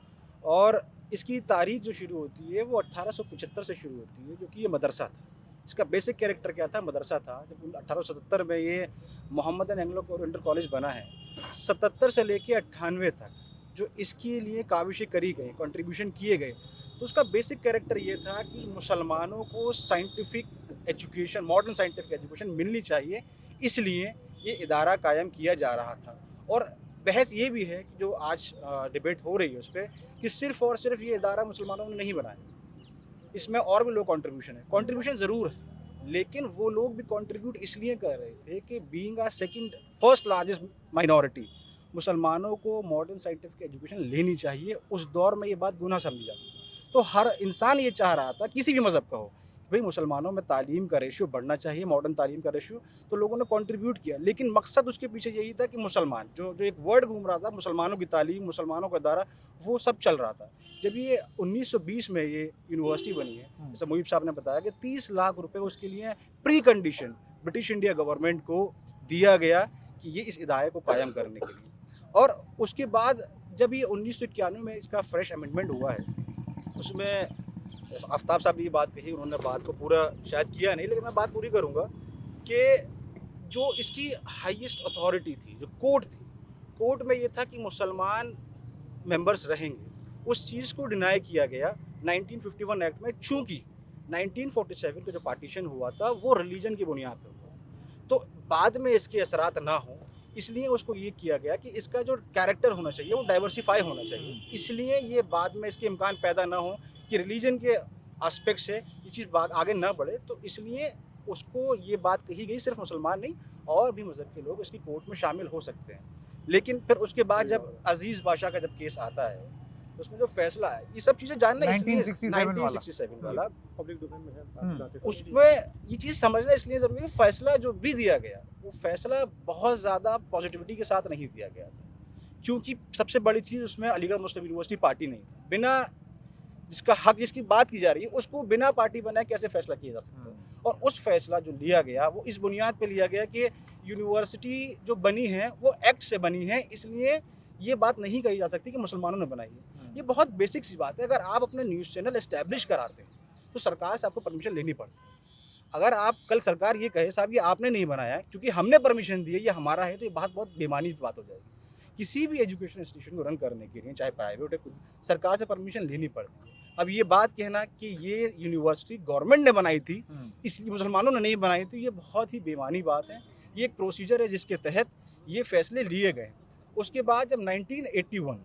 और इसकी तारीख जो शुरू होती है वो 1875 से शुरू होती है, जो कि ये मदरसा था। इसका बेसिक कैरेक्टर क्या था? मदरसा था। जब 1877 में ये मोहम्मदन एंग्लो इंटर कॉलेज बना है, 77 से लेके 98 तक जो इसके लिए काविशें करी गई, कंट्रीब्यूशन किए गए, तो उसका बेसिक कैरेक्टर ये था कि मुसलमानों को scientific education, modern scientific education मिलनी चाहिए, इसलिए ये इदारा कायम किया जा रहा था। और बहस ये भी है कि जो आज डिबेट हो रही है उस पर, कि सिर्फ और सिर्फ ये इदारा मुसलमानों ने नहीं बनाया, इसमें और भी लोग कंट्रीब्यूशन है। कंट्रीब्यूशन ज़रूर है, लेकिन वो लोग भी कंट्रीब्यूट इसलिए कर रहे थे कि being a first largest minority, मुसलमानों को मॉडर्न साइंटिफिक एजुकेशन लेनी चाहिए। उस दौर में ये बात गुनाह समझी जाती, तो हर इंसान ये चाह रहा था, किसी भी मज़हब का हो, भाई मुसलमानों में तालीम का रेशियो बढ़ना चाहिए, मॉडर्न तालीम का रेशियो। तो लोगों ने कंट्रीब्यूट किया, लेकिन मकसद उसके पीछे यही था कि मुसलमान, जो एक वर्ड घूम रहा था, मुसलमानों की तालीम, मुसलमानों का दायरा, वो सब चल रहा था। जब ये 1920 में ये यूनिवर्सिटी बनी है, जैसे मुहिब साहब ने बताया कि 30 लाख रुपए उसके लिए pre condition British India government को दिया गया कि ये इस इदारे को कायम करने के लिए। और उसके बाद जब ये 1991 में इसका फ्रेश अमेंडमेंट हुआ है, उसमें आफ्ताब साहब ने ये बात कही, उन्होंने बात को पूरा शायद किया नहीं, लेकिन मैं बात पूरी करूँगा कि जो इसकी हाईएस्ट अथॉरिटी थी, जो कोर्ट थी, कोर्ट में ये था कि मुसलमान मेंबर्स रहेंगे, उस चीज़ को डिनाई किया गया 1951 एक्ट में, चूँकि 1947 का जो पार्टीशन हुआ था वो रिलीजन की बुनियाद पर हुआ, तो बाद में इसके असरात ना हो, इसलिए उसको ये किया गया कि इसका जो कैरेक्टर होना चाहिए वो डाइवर्सिफाई होना चाहिए। इसलिए ये बाद में इसके इम्कान पैदा ना हो कि रिलीजन के एस्पेक्ट से ये चीज़ बात आगे ना बढ़े, तो इसलिए उसको ये बात कही गई सिर्फ मुसलमान नहीं और भी मज़हब के लोग इसकी कोर्ट में शामिल हो सकते हैं। लेकिन फिर उसके बाद जब अजीज़ बादशाह का जब केस आता है, उसमें जो फैसला है, ये सब चीज़ें जानना 1967 वाला पब्लिक डोमेन में है, उसमें ये चीज़ समझना इसलिए ज़रूरी है, फैसला जो भी दिया गया वो फैसला बहुत ज़्यादा पॉजिटिविटी के साथ नहीं दिया गया था, क्योंकि सबसे बड़ी चीज़ उसमें अलीगढ़ मुस्लिम यूनिवर्सिटी पार्टी नहीं था। बिना जिसका हक, जिसकी बात की जा रही है, उसको बिना पार्टी बनाए कैसे फैसला किया जा सकता है। और उस फैसला जो लिया गया वो इस बुनियाद पे लिया गया कि यूनिवर्सिटी जो बनी है वो एक्ट से बनी है, इसलिए ये बात नहीं कही जा सकती कि मुसलमानों ने बनाई है। ये बहुत बेसिक सी बात है। अगर आप अपना न्यूज़ चैनल एस्टैब्लिश कराते हैं तो सरकार से आपको परमिशन लेनी पड़ती है। अगर आप कल सरकार ये कहे साहब ये आपने नहीं बनाया है, क्योंकि हमने परमिशन दी है, ये हमारा है, तो ये बात बहुत बेमानी की बात हो जाएगी। किसी भी एजुकेशन इंस्टीट्यूशन को रन करने के लिए, चाहे प्राइवेट है, सरकार से परमिशन लेनी पड़ती है। अब ये बात कहना कि ये यूनिवर्सिटी गवर्नमेंट ने बनाई थी इसलिए मुसलमानों ने नहीं बनाई थी, ये बहुत ही बेमानी बात है। ये एक प्रोसीजर है जिसके तहत ये फैसले लिए गए। उसके बाद जब 1981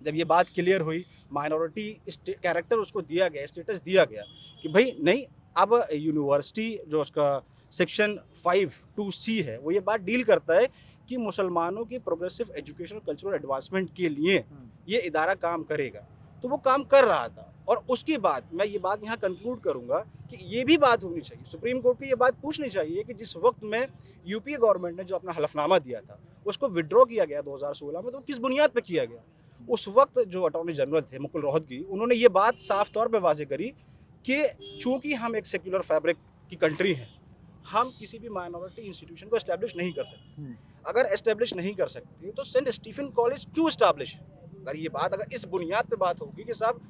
जब ये बात क्लियर हुई, माइनॉरिटी कैरेक्टर उसको दिया गया, स्टेटस दिया गया कि भाई नहीं, अब यूनिवर्सिटी जो उसका सेक्शन 5(2)(c) है वो ये बात डील करता है कि मुसलमानों की प्रोग्रेसिव एजुकेशन और कल्चरल एडवांसमेंट के लिए ये इदारा काम करेगा। तो वो काम कर रहा था। और उसके बाद मैं ये बात यहाँ कंक्लूड करूँगा कि ये भी बात होनी चाहिए, सुप्रीम कोर्ट को ये बात पूछनी चाहिए कि जिस वक्त में यूपीए गवर्नमेंट ने जो अपना हलफनामा दिया था उसको विड्रॉ किया गया 2016 में, तो किस बुनियाद पर किया गया। उस वक्त जो अटॉर्नी जनरल थे मुकुल रोहतगी, उन्होंने ये बात साफ तौर पे वाजे करी कि चूंकि हम एक सेक्युलर फैब्रिक की कंट्री हैं, हम किसी भी माइनॉरिटी इंस्टीट्यूशन को एस्टैब्लिश नहीं कर सकते। अगर एस्टैब्लिश नहीं कर सकते तो सेंट स्टीफन कॉलेज क्यों एस्टैब्लिश है। अगर ये बात, अगर इस बुनियाद पे बात होगी कि साहब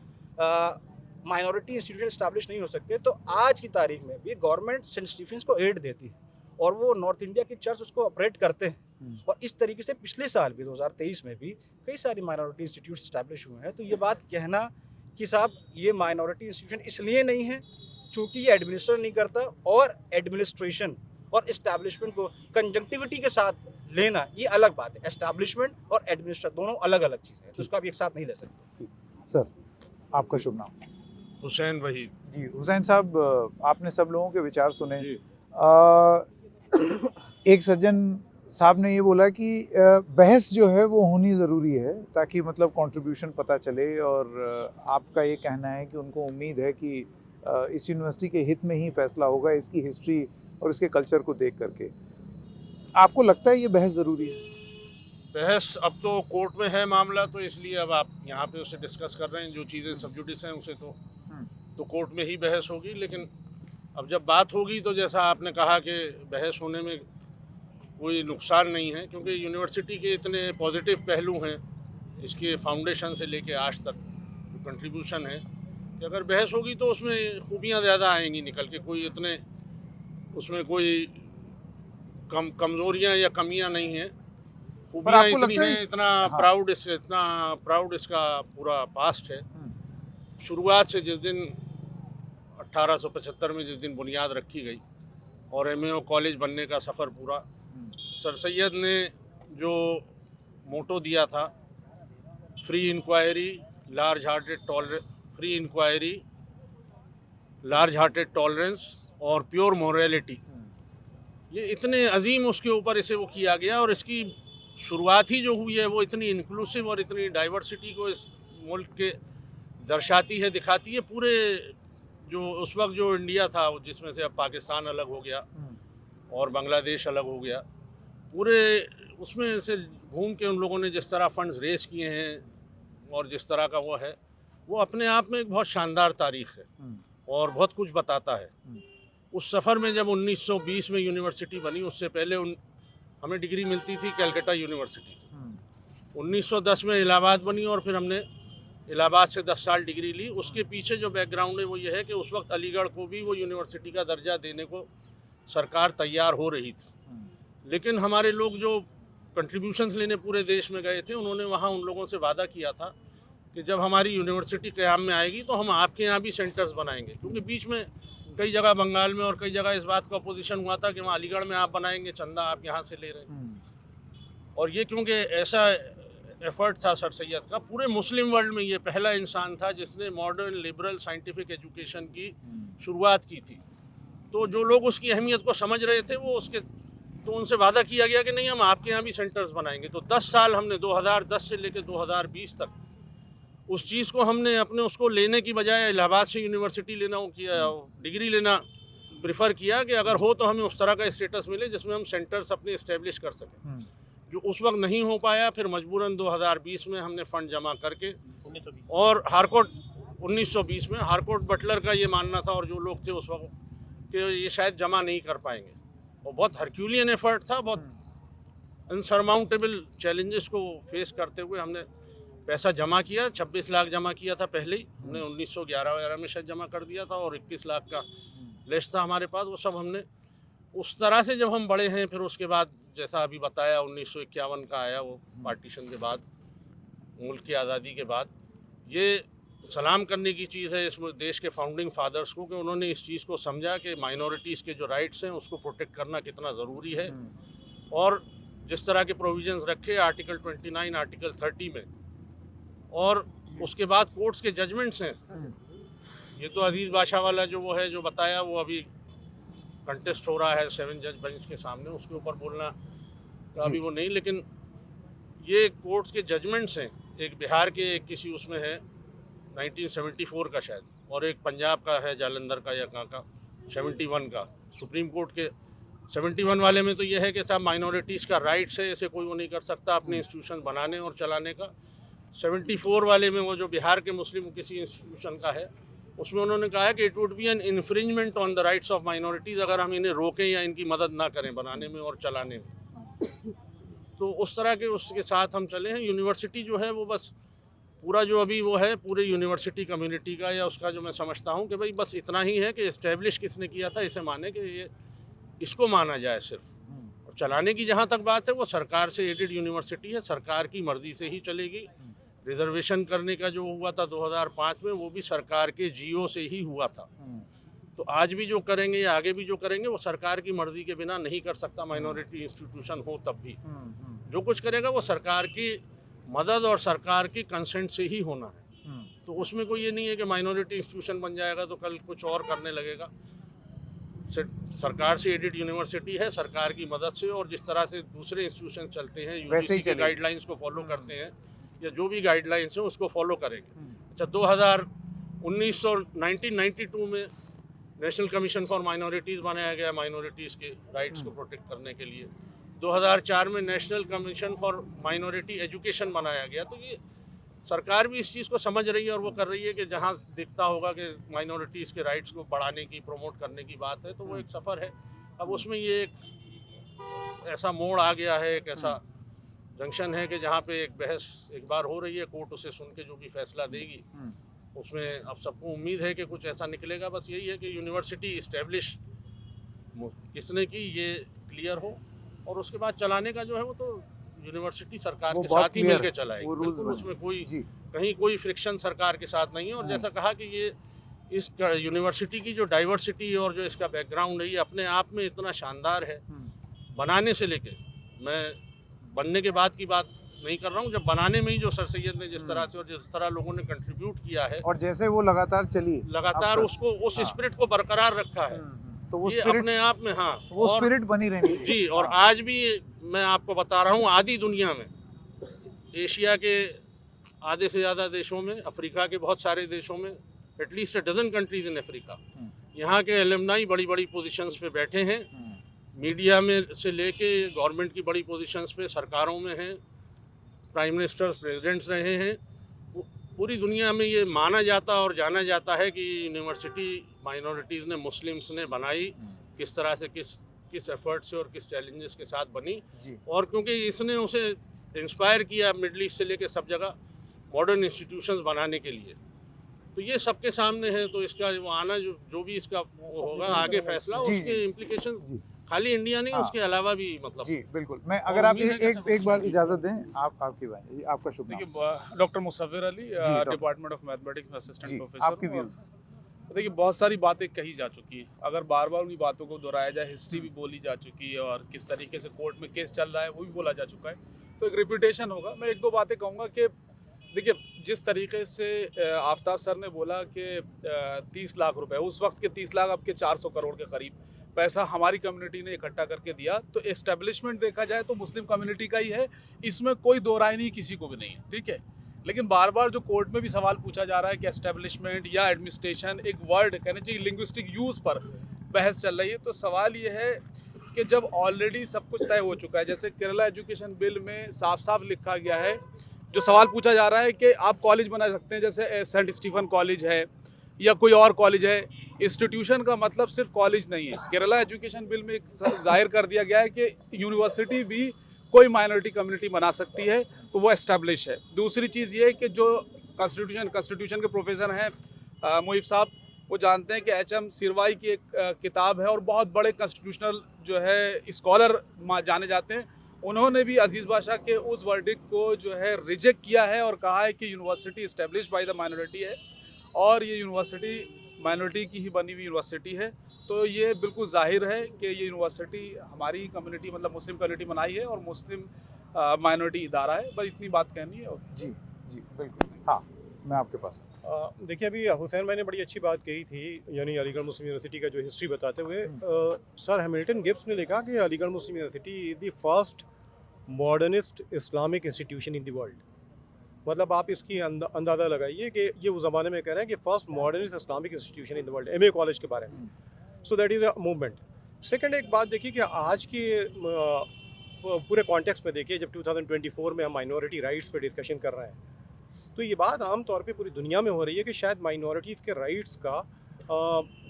माइनॉरिटी इंस्टीट्यूशन एस्टैब्लिश नहीं हो सकते, तो आज की तारीख में भी गवर्नमेंट सेंट स्टीफन्स को एड देती है और वो नॉर्थ इंडिया के चर्च उसको ऑपरेट करते हैं। और इस तरीके से पिछले साल भी 2023 में भी कई सारी माइनॉरिटी इंस्टीट्यूट एस्टैब्लिश हुए हैं। तो ये बात कहना कि साहब ये माइनॉरिटी इंस्टीट्यूशन इसलिए नहीं है चूँकि ये एडमिनिस्टर नहीं करता, और एडमिनिस्ट्रेशन और इस्टेब्लिशमेंट को कंजंक्टिविटी के साथ लेना ये अलग बात है। एस्टैब्लिशमेंट और एडमिनिस्टर दोनों अलग अलग चीज़ें हैं, तो उसको आप एक साथ नहीं ले सकते। सर, आपका शुभ नाम? हुसैन वहीद। जी हुसैन साहब, आपने सब लोगों के विचार सुने। एक सज्जन साहब ने ये बोला कि बहस जो है वो होनी ज़रूरी है ताकि मतलब कंट्रीब्यूशन पता चले, और आपका ये कहना है कि उनको उम्मीद है कि इस यूनिवर्सिटी के हित में ही फैसला होगा, इसकी हिस्ट्री और इसके कल्चर को देख करके। आपको लगता है ये बहस ज़रूरी है? बहस अब तो कोर्ट में है मामला, तो इसलिए अब आप यहाँ पे उसे डिस्कस कर रहे हैं। जो चीज़ें सब जुडिस हैं उसे तो कोर्ट में ही बहस होगी। लेकिन अब जब बात होगी तो जैसा आपने कहा कि बहस होने में कोई नुकसान नहीं है, क्योंकि यूनिवर्सिटी के इतने पॉजिटिव पहलू हैं, इसके फाउंडेशन से लेके आज तक जो कंट्रीब्यूशन है, कि अगर बहस होगी तो उसमें खूबियाँ ज़्यादा आएंगी निकल के। कोई इतने उसमें कोई कमज़ोरियाँ या कमियाँ नहीं हैं, खूबियाँ इतनी हैं, इतना प्राउड इसका पूरा पास्ट है। शुरुआत से जिस दिन 1875 में जिस दिन बुनियाद रखी गई और MAO कॉलेज बनने का सफ़र पूरा, सर सैयद ने जो मोटो दिया था, free inquiry, large hearted tolerance और प्योर मोरालिटी। ये इतने अजीम उसके ऊपर इसे वो किया गया, और इसकी शुरुआत ही जो हुई है वो इतनी इंक्लूसिव और इतनी डाइवर्सिटी को इस मुल्क के दर्शाती है, दिखाती है। पूरे जो उस वक्त जो इंडिया था, जिसमें से अब पाकिस्तान अलग हो गया और बांग्लादेश अलग हो गया, पूरे उसमें से घूम के उन लोगों ने जिस तरह फंड्स रेस किए हैं और जिस तरह का वो है, वो अपने आप में एक बहुत शानदार तारीख है और बहुत कुछ बताता है। उस सफ़र में जब 1920 में यूनिवर्सिटी बनी, उससे पहले हमें डिग्री मिलती थी कैलकाटा यूनिवर्सिटी से। 1910 में इलाहाबाद बनी और फिर हमने इलाहाबाद से 10 साल डिग्री ली। उसके पीछे जो बैकग्राउंड है वो ये है कि उस वक्त अलीगढ़ को भी वो यूनिवर्सिटी का दर्जा देने को सरकार तैयार हो रही थी, लेकिन हमारे लोग जो कंट्रीब्यूशंस लेने पूरे देश में गए थे, उन्होंने वहाँ उन लोगों से वादा किया था कि जब हमारी यूनिवर्सिटी क़याम में आएगी तो हम आपके यहाँ भी सेंटर्स बनाएंगे, क्योंकि बीच में कई जगह बंगाल में और कई जगह इस बात का अपोजिशन हुआ था कि वहाँ अलीगढ़ में आप बनाएंगे, चंदा आप यहाँ से ले रहे हैं। और ये क्योंकि ऐसा एफर्ट था सर सैयद का, पूरे मुस्लिम वर्ल्ड में ये पहला इंसान था जिसने मॉडर्न लिबरल साइंटिफिक एजुकेशन की शुरुआत की थी। तो जो लोग उसकी अहमियत को समझ रहे थे वो तो उनसे वादा किया गया कि नहीं, हम आपके यहाँ भी सेंटर्स बनाएंगे। तो 10 साल हमने 2010 से लेकर 2020 तक उस चीज़ को हमने अपने उसको लेने की बजाय इलाहाबाद से यूनिवर्सिटी लेना किया, डिग्री लेना प्रेफर किया कि अगर हो तो हमें उस तरह का स्टेटस मिले जिसमें हम सेंटर्स अपने इस्टेब्लिश कर सकें, जो उस वक्त नहीं हो पाया। फिर मजबूरन 2020 में हमने फ़ंड जमा करके, और हारकोर्ट 1920 में हारकोर्ट बटलर का ये मानना था और जो लोग थे उस वक्त कि ये शायद जमा नहीं कर पाएंगे, और बहुत हरक्यूलियन एफर्ट था, बहुत अनसरमाउंटेबल चैलेंजेस को फेस करते हुए हमने पैसा जमा किया। 26 लाख जमा किया था पहले ही, हमने 1911 में शायद जमा कर दिया था, और 21 लाख का लिस्ट था हमारे पास। वो सब हमने उस तरह से जब हम बड़े हैं, फिर उसके बाद जैसा अभी बताया 1951 का आया, वो पार्टीशन के बाद, मुल्क की आज़ादी के बाद। ये सलाम करने की चीज़ है इस देश के फाउंडिंग फादर्स को कि उन्होंने इस चीज़ को समझा कि माइनॉरिटीज़ के जो राइट्स हैं उसको प्रोटेक्ट करना कितना ज़रूरी है, और जिस तरह के प्रोविजंस रखे आर्टिकल 29, आर्टिकल 30 में, और उसके बाद कोर्ट्स के जजमेंट्स हैं। ये तो अजीज़ बादशाह वाला जो वो है जो बताया, वो अभी कंटेस्ट हो रहा है 7 जज बेंच के सामने, उसके ऊपर बोलना का अभी वो नहीं, लेकिन ये कोर्ट्स के जजमेंट्स हैं। एक बिहार के एक किसी उसमें है 1974 का शायद, और एक पंजाब का है जालंधर का या कहाँ का 71 का। सुप्रीम कोर्ट के 71 वाले में तो ये है कि साहब माइनॉरिटीज़ का राइट्स है, ऐसे कोई वो नहीं कर सकता अपने इंस्टीट्यूशन बनाने और चलाने का। 74 वाले में वो जो बिहार के मुस्लिम किसी इंस्टीट्यूशन का है, उसमें उन्होंने कहा है कि it would be an infringement on the rights of minorities अगर हम इन्हें रोकें या इनकी मदद ना करें बनाने में और चलाने में। तो उस तरह के उसके साथ हम चले हैं। यूनिवर्सिटी जो है वो बस पूरा जो अभी वो है पूरे यूनिवर्सिटी कम्युनिटी का, या उसका जो मैं समझता हूँ कि भाई बस इतना ही है कि इस्टेब्लिश किसने किया था इसे माने, कि ये इसको माना जाए सिर्फ। और चलाने की जहाँ तक बात है वो सरकार से एडेड यूनिवर्सिटी है, सरकार की मर्जी से ही चलेगी। रिजर्वेशन करने का जो हुआ था 2005 में, वो भी सरकार के जीओ से ही हुआ था। तो आज भी जो करेंगे या आगे भी जो करेंगे वो सरकार की मर्जी के बिना नहीं कर सकता, माइनॉरिटी इंस्टीट्यूशन हो तब भी। जो कुछ करेगा वो सरकार की मदद और सरकार की कंसेंट से ही होना है। तो उसमें कोई ये नहीं है कि माइनॉरिटी इंस्टीट्यूशन बन जाएगा तो कल कुछ और करने लगेगा। सरकार से एडेड यूनिवर्सिटी है, सरकार की मदद से, और जिस तरह से दूसरे इंस्टीट्यूशन चलते हैं यूजीसी की गाइडलाइंस को फॉलो करते हैं, या जो भी गाइडलाइंस हैं उसको फॉलो करेंगे। अच्छा, 1992 में नेशनल कमीशन फॉर माइनॉरिटीज़ बनाया गया माइनॉरिटीज़ के राइट्स को प्रोटेक्ट करने के लिए। 2004 में national commission for minority education बनाया गया। तो ये सरकार भी इस चीज़ को समझ रही है और वो कर रही है कि जहाँ दिखता होगा कि माइनॉरिटीज़ के राइट्स को बढ़ाने की, प्रमोट करने की बात है, तो वो एक सफ़र है। अब उसमें ये एक ऐसा मोड़ आ गया है, एक ऐसा जंक्शन है कि जहाँ पे एक बहस एक बार हो रही है, कोर्ट उसे सुन के जो भी फैसला देगी उसमें अब सबको उम्मीद है कि कुछ ऐसा निकलेगा। बस यही है कि यूनिवर्सिटी इस्टेब्लिश किसने की ये क्लियर हो, और उसके बाद चलाने का जो है वो तो यूनिवर्सिटी सरकार के साथ ही मिलकर चलाएगी। बिल्कुल उसमें कोई कहीं कोई फ्रिक्शन सरकार के साथ नहीं है। और जैसा कहा कि ये इस यूनिवर्सिटी की जो डाइवर्सिटी है और जो इसका बैकग्राउंड है, ये अपने आप में इतना शानदार है, बनाने से लेके मैं बनने के बाद की बात नहीं कर रहा हूँ, जब बनाने में ही जो सर सैयद ने जिस तरह से और जिस तरह लोगों ने कंट्रीब्यूट किया है, और जैसे वो लगातार चली लगातार अब तक। उसको उस हाँ। स्पिरिट को बरकरार रखा है, तो वो ये स्पिरिट, अपने आप में, हाँ, वो और स्पिरिट बनी रहनी चाहिए। जी, और आज भी मैं आपको बता रहा हूँ, आधी दुनिया में, एशिया के आधे से ज़्यादा देशों में, अफ्रीका के बहुत सारे देशों में, at least a dozen countries in Africa, यहाँ के एलुमनाई बड़ी बड़ी पोजीशंस पे बैठे हैं, मीडिया में से लेके गवर्नमेंट की बड़ी पोजीशंस पे, सरकारों में हैं, प्राइम मिनिस्टर्स, प्रेसिडेंट्स रहे हैं। पूरी दुनिया में ये माना जाता और जाना जाता है कि यूनिवर्सिटी माइनॉरिटीज़ ने, मुस्लिम्स ने बनाई, किस तरह से, किस एफर्ट से और किस चैलेंजेस के साथ बनी, और क्योंकि इसने उसे इंस्पायर किया मिडल ईस्ट से लेके सब जगह मॉडर्न इंस्टीट्यूशंस बनाने के लिए। तो ये सबके सामने है, तो इसका वो आना जो भी इसका वो होगा आगे फैसला, जी, उसके जी, इम्प्लीकेशंस जी। खाली इंडिया नहीं, हाँ। उसके अलावा भी, मतलब जी बिल्कुल। मैं अगर आप उम्मीद है कि एक सब एक कुछ बार ठीक इजाजत दें, आपकी बात, जी, आपका शुभ नाम। देखिए, doctor मुसव्विर Ali, doctor. Department of mathematics में असिस्टेंट जी, प्रोफेसर आपके हूँ। और व्यूज। देखिए, बहुत सारी बातें कही जा चुकी हैं, अगर बार बार उन्हीं बातों को दोहराया जाए, हिस्ट्री भी बोली जा चुकी है और किस तरीके से कोर्ट में केस चल रहा है वो भी बोला जा चुका है, तो एक रिपीटेशन होगा। मैं एक दो बातें कहूँगा कि देखिए, जिस तरीके से आफ्ताब सर ने बोला कि 30 लाख रुपए, उस वक्त के 30 लाख, अब के 400 करोड़ के करीब पैसा हमारी कम्युनिटी ने इकट्ठा करके दिया, तो एस्टेब्लिशमेंट देखा जाए तो मुस्लिम कम्युनिटी का ही है, इसमें कोई दो राय नहीं, किसी को भी नहीं है, ठीक है। लेकिन बार बार जो कोर्ट में भी सवाल पूछा जा रहा है कि एस्टेब्लिशमेंट या एडमिनिस्ट्रेशन, एक वर्ड कहना चाहिए, लिंग्विस्टिक यूज़ पर बहस चल रही है। तो सवाल ये है कि जब ऑलरेडी सब कुछ तय हो चुका है, जैसे केरला एजुकेशन बिल में साफ साफ लिखा गया है, जो सवाल पूछा जा रहा है कि आप कॉलेज बना सकते हैं, जैसे सेंट स्टीफन कॉलेज है या कोई और कॉलेज है, इंस्टीट्यूशन का मतलब सिर्फ कॉलेज नहीं है। केरला एजुकेशन बिल में जाहिर कर दिया गया है कि यूनिवर्सिटी भी कोई माइनॉरिटी कम्युनिटी बना सकती है, तो वो एस्टैब्लिश है। दूसरी चीज़ ये है कि जो कॉन्स्टिट्यूशन के प्रोफेसर हैं मुहिब साहब, वो जानते हैं कि एच.एम. सिरवाई की एक किताब है और बहुत बड़े कॉन्स्टिट्यूशनल जो है स्कॉलर जाने जाते हैं, उन्होंने भी अजीज़ बादशाह के उस वर्डिक्ट को जो है रिजेक्ट किया है और कहा है कि university establish by the minority है और ये यूनिवर्सिटी माइनॉरिटी की ही बनी हुई यूनिवर्सिटी है। तो ये बिल्कुल जाहिर है कि ये यूनिवर्सिटी हमारी कम्युनिटी, मतलब मुस्लिम कम्युनिटी बनाई है और मुस्लिम माइनॉरिटी इदारा है। बस इतनी बात कहनी है। जी जी बिल्कुल। हाँ, मैं आपके पास। देखिए, अभी हुसैन भाई ने बड़ी अच्छी बात कही थी, यानी अलीगढ़ मुस्लिम यूनिवर्सिटी का जो हिस्ट्री बताते हुए सर हैमिल्टन गिब्स ने लिखा कि Aligarh Muslim university is the first modernist Islamic institution in the world. मतलब आप इसकी अंदाज़ा लगाइए कि ये उस ज़माने में कह रहे हैं कि first modernist Islamic institution in the world, MA college के बारे में। So that is a movement. Second, एक बात देखिए कि आज के पूरे कॉन्टेक्स्ट में देखिए, जब 2024 में हम माइनॉरिटी राइट्स पे डिस्कशन कर रहे हैं, तो ये बात आम तौर पे पूरी दुनिया में हो रही है कि शायद माइनॉरिटीज़ के राइट्स का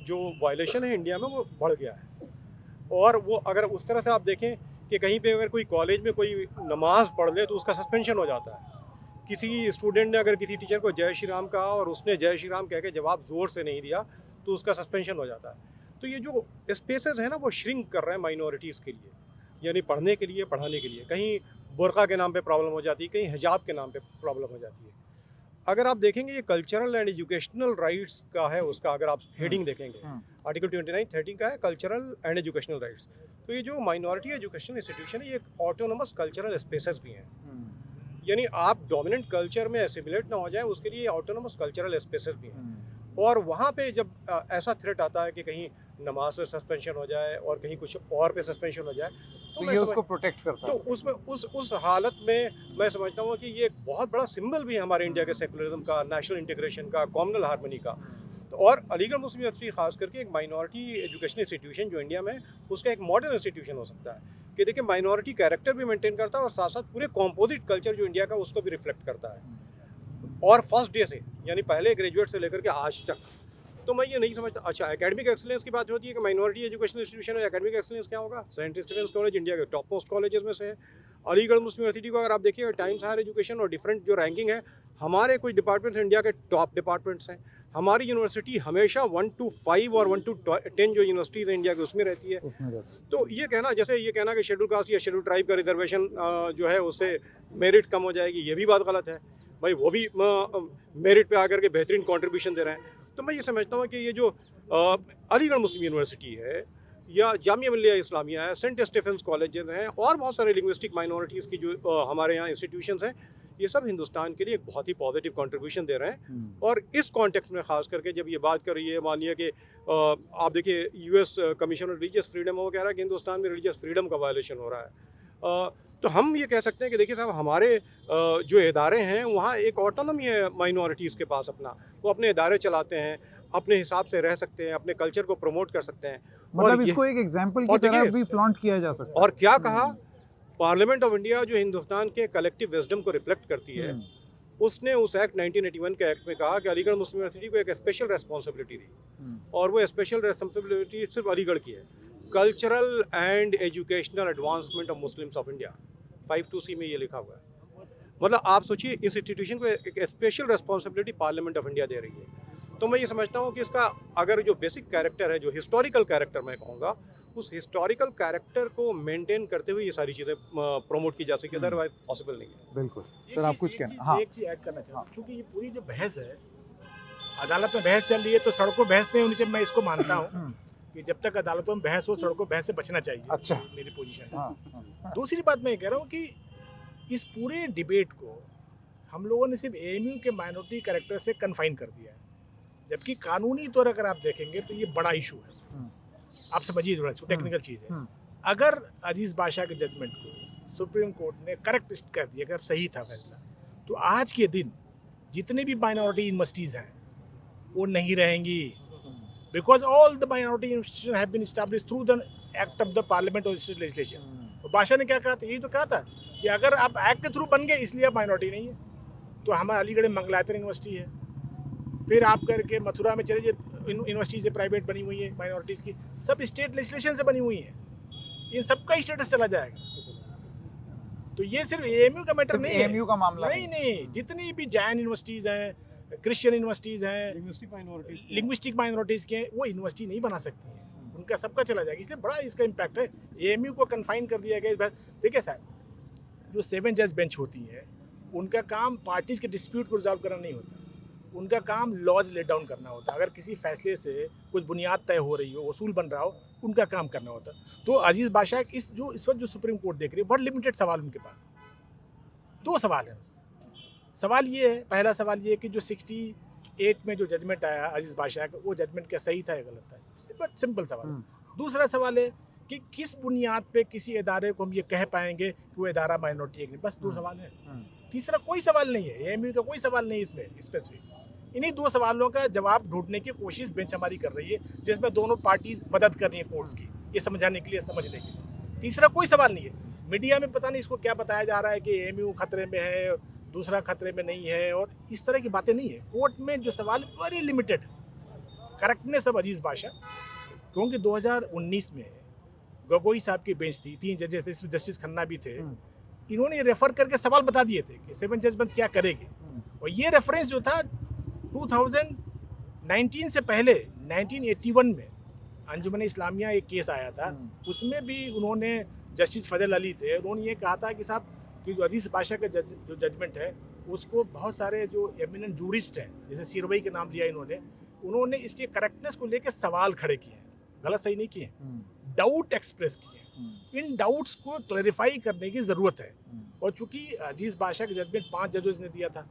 जो वायलेशन है इंडिया में वो बढ़ गया है। और वो अगर उस तरह से आप देखें कि कहीं पे अगर कोई कॉलेज में कोई नमाज पढ़ ले तो उसका सस्पेंशन हो जाता है। किसी स्टूडेंट ने अगर किसी टीचर को जय श्री राम कहा और उसने जय श्री राम कह के जवाब ज़ोर से नहीं दिया तो उसका सस्पेंशन हो जाता है। तो ये जो स्पेसेस हैं ना, वो श्रिंक कर रहे हैं माइनॉरिटीज़ के लिए, यानी पढ़ने के लिए, पढ़ाने के लिए। कहीं बुर्का के नाम पे प्रॉब्लम हो जाती है, कहीं हिजाब के नाम पे प्रॉब्लम हो जाती है। अगर आप देखेंगे ये कल्चरल एंड एजुकेशनल राइट्स का है, उसका अगर आप हेडिंग देखेंगे, आर्टिकल 29-30 का है कल्चरल एंड एजुकेशनल राइट्स। तो ये जो माइनॉरिटी एजुकेशन इंस्टीट्यूशन है, ये एक ऑटोनोमस कल्चरल स्पेसेस भी हैं, यानी आप डोमिनेंट कल्चर में एसिमिलेट ना हो जाए, उसके लिए ऑटोनोमस कल्चरल स्पेसेस भी हैं। और वहाँ पे जब ऐसा थ्रेट आता है कि कहीं नमाज से सस्पेंशन हो जाए और कहीं कुछ और पे सस्पेंशन हो जाए, तो ये उसको प्रोटेक्ट करता है। तो उसमें उस हालत में मैं समझता हूँ कि ये एक बहुत बड़ा सिंबल भी है हमारे इंडिया के सेकुलरिज्म का, नेशनल इंटीग्रेशन का, कॉम्युनल हार्मनी का। तो और अलीगढ़ मुस्लिम यूनिवर्सिटी खास करके एक माइनॉरिटी एजुकेशन इंस्टीट्यूशन जो इंडिया में, उसका एक मॉडर्न इंस्टीट्यूशन हो सकता है कि देखिए माइनॉरिटी कैरेक्टर भी मेंटेन करता है और साथ साथ पूरे कॉम्पोजिट कल्चर जो इंडिया का उसको भी रिफ्लेक्ट करता है। और फर्स्ट डे से, यानी पहले ग्रेजुएट से लेकर के आज तक, तो मैं ये नहीं समझता। अच्छा, एकेडमिक एक्सीलेंस की बात होती है कि माइनॉरिटी एजुकेशन इंस्टीट्यूशन है, एकेडमिक एक्सीलेंस क्या होगा? सेंट स्टीफेंस कॉलेज इंडिया के टॉप मोस्ट कॉलेजेस में से है। अलीगढ़ मुस्लिम यूनिवर्सिटी को अगर आप देखिए, टाइम्स हायर एजुकेशन और डिफरेंट जो रैंकिंग है, हमारे कुछ डिपार्टमेंट्स इंडिया के टॉप डिपार्टमेंट्स हैं। हमारी यूनिवर्सिटी हमेशा 1 to 5 और 1 to 10 जो यूनिवर्सिटीज़ हैं इंडिया की उसमें रहती है। तो ये कहना, जैसे ये कहना कि शेड्यूल कास्ट या शेड्यूल ट्राइब का रिजर्वेशन जो है उससे मेरिट कम हो जाएगी, ये भी बात गलत है। भाई वो भी मेरिट पे आकर के बेहतरीन कंट्रीब्यूशन दे रहे हैं। तो मैं ये समझता हूँ कि ये जो अलीगढ़ मुस्लिम यूनिवर्सिटी है, या जामिया मिल्लिया इस्लामिया है, सेंट स्टीफेंस कॉलेजेस हैं और बहुत सारे लिंग्विस्टिक माइनॉरिटीज़ की जो हमारे यहाँ इंस्टीट्यूशंस हैं, ये सब हिंदुस्तान के लिए एक बहुत ही पॉजिटिव कंट्रीब्यूशन दे रहे हैं। और इस कॉन्टेक्स्ट में ख़ास करके जब ये बात कर रही है, मानिए कि आप देखिए US commission on religious freedom, वो कह रहा है कि हिंदुस्तान में रिलीजियस फ्रीडम का वायलेशन हो रहा है। तो हम ये कह सकते हैं कि देखिए साहब, हमारे जो इदारे हैं वहाँ एक ऑटोनॉमी है माइनॉरिटीज़ के पास अपना, वो अपने इदारे चलाते हैं, अपने हिसाब से रह सकते हैं, अपने कल्चर को प्रमोट कर सकते हैं। मतलब इसको एक एग्जाम्पल की और तरह देखिए- भी फ्लॉन्ट किया जा सकता है। और क्या कहा, पार्लियामेंट ऑफ इंडिया जो हिंदुस्तान के कलेक्टिव विजडम को रिफ्लेक्ट करती है, उसने उस एक्ट 1981 के एक्ट में कहा कि अलीगढ़ मुस्लिम यूनिवर्सिटी को एक स्पेशल रेस्पॉन्सिबिलिटी दी, और वो स्पेशल रेस्पॉन्सिबिलिटी सिर्फ अलीगढ़ की है, cultural and educational advancement of Muslims of India. 52C में ये लिखा हुआ है। मतलब आप सोचिए, इस इंस्टीट्यूशन को एक special responsibility Parliament of India दे रही है। तो मैं ये समझता हूँ कि इसका अगर जो बेसिक कैरेक्टर है, जो हिस्टोरिकल कैरेक्टर मैं कहूँगा, उस हिस्टोरिकल कैरेक्टर को मेंटेन करते हुए ये सारी चीज़ें प्रमोट की जा सके, अदरवाइज पॉसिबल नहीं है। बिल्कुल सर, आप कुछ कहना? हाँ, एक चीज़ ऐड करना चाहता हूँ, क्योंकि ये पूरी जो बहस है, अदालत में बहस चल रही है, तो सड़कों बहस नहीं होनी चाहिए। मैं इसको मानता हूँ कि जब तक अदालतों में बहस हो, सड़कों बहस से बचना चाहिए। अच्छा। मेरी पोजीशन है। हाँ, दूसरी बात मैं ये कह रहा हूँ कि इस पूरे डिबेट को हम लोगों ने सिर्फ एएमयू के माइनॉरिटी कैरेक्टर से कन्फाइन कर दिया है, जबकि कानूनी तौर अगर आप देखेंगे तो ये बड़ा इशू है। आप समझिए, थोड़ा टेक्निकल चीज़ है। अगर अजीज़ बादशाह के जजमेंट को सुप्रीम कोर्ट ने करेक्ट कर दिया, अगर सही था फैसला, तो आज के दिन जितने भी माइनॉरिटी यूनिवर्सिटीज़ हैं वो नहीं रहेंगी, because all the minority institution have been established through the act of the parliament और लेजिस्लेशन। तो बादशाह ने क्या कहा था? यही तो कहा था कि अगर आप एक्ट के थ्रू बन गए इसलिए आप माइनॉरिटी नहीं है। तो हमारे अलीगढ़ में मंगलायतन यूनिवर्सिटी है, फिर आप करके मथुरा में चले जाइए, यूनिवर्सिटी से प्राइवेट बनी हुई है माइनॉरिटीज़ की, सब स्टेट लेजिस्लेशन से बनी हुई है, इन सबका स्टेटस चला जाएगा। तो ये सिर्फ एएमयू का मैटर नहीं है, एएमयू का मामला नहीं, जितनी भी जैन यूनिवर्सिटीज़ हैं, क्रिश्चियन यूनिवर्सिटीज़ हैं, लिंग्विस्टिक माइनॉरिटीज़ के, वो यूनिवर्सिटी नहीं बना सकती हैं, उनका सबका चला जाएगा। इसलिए बड़ा इसका इम्पैक्ट है। एएमयू को कन्फाइन कर दिया गया। देखिए साहब, जो 7 जज बेंच होती है, उनका काम पार्टीज़ के डिस्प्यूट को रिजॉल्व करना नहीं होता, उनका काम लॉज लेट डाउन करना होता है। अगर किसी फैसले से कुछ बुनियाद तय हो रही हो, उसूल बन रहा हो, उनका काम करना होता। तो अजीज़ बादशाह इस वक्त जो सुप्रीम कोर्ट देख रही है, बहुत लिमिटेड सवाल उनके पास। 2 सवाल है बस। सवाल ये है, पहला सवाल ये है कि जो 68 में जो जजमेंट आया अजीज़ बादशाह का, वो जजमेंट क्या सही था या गलत था? बहुत सिंपल सवाल। दूसरा सवाल है कि किस बुनियाद पे किसी इदारे को हम ये कह पाएंगे कि वो इदारा माइनॉरिटी है कि नहीं? बस 2 सवाल है। तीसरा कोई सवाल नहीं है, एएमयू का कोई सवाल नहीं इसमें स्पेसिफिक। इन्हीं 2 सवालों का जवाब ढूंढने की कोशिश बेंच हमारी कर रही है, जिसमें दोनों पार्टीज मदद कर रही है कोर्ट्स की, ये समझाने के लिए, समझने के लिए। तीसरा कोई सवाल नहीं है। मीडिया में पता नहीं इसको क्या बताया जा रहा है कि एएमयू खतरे में है, दूसरा खतरे में नहीं है, और इस तरह की बातें नहीं है। कोर्ट में जो सवाल वेरी लिमिटेड करेक्टनेस ऑफ अजीज़ बादशाह, क्योंकि 2019 में गगोई साहब की बेंच थी, 3 जजेस थे, इसमें जस्टिस खन्ना भी थे, इन्होंने रेफर करके सवाल बता दिए थे कि 7 जज बेंच क्या करेगी। और ये रेफरेंस जो था 2019 से पहले 1981 में अंजुमन इस्लामिया एक केस आया था, उसमें भी उन्होंने, जस्टिस फजल अली थे, उन्होंने ये कहा था कि साहब कि जो अजीज़ बादशाह का जो जजमेंट है, उसको बहुत सारे जो एमिनेंट जूरिस्ट हैं, जैसे सीरवई के नाम लिया उन्होंने इसके करेक्टनेस को लेकर सवाल खड़े किए हैं, गलत सही नहीं किए, डाउट एक्सप्रेस किए। इन डाउट्स को क्लैरिफाई करने की ज़रूरत है। और चूंकि अजीज़ बादशाह का जजमेंट 5 जजेस ने दिया था,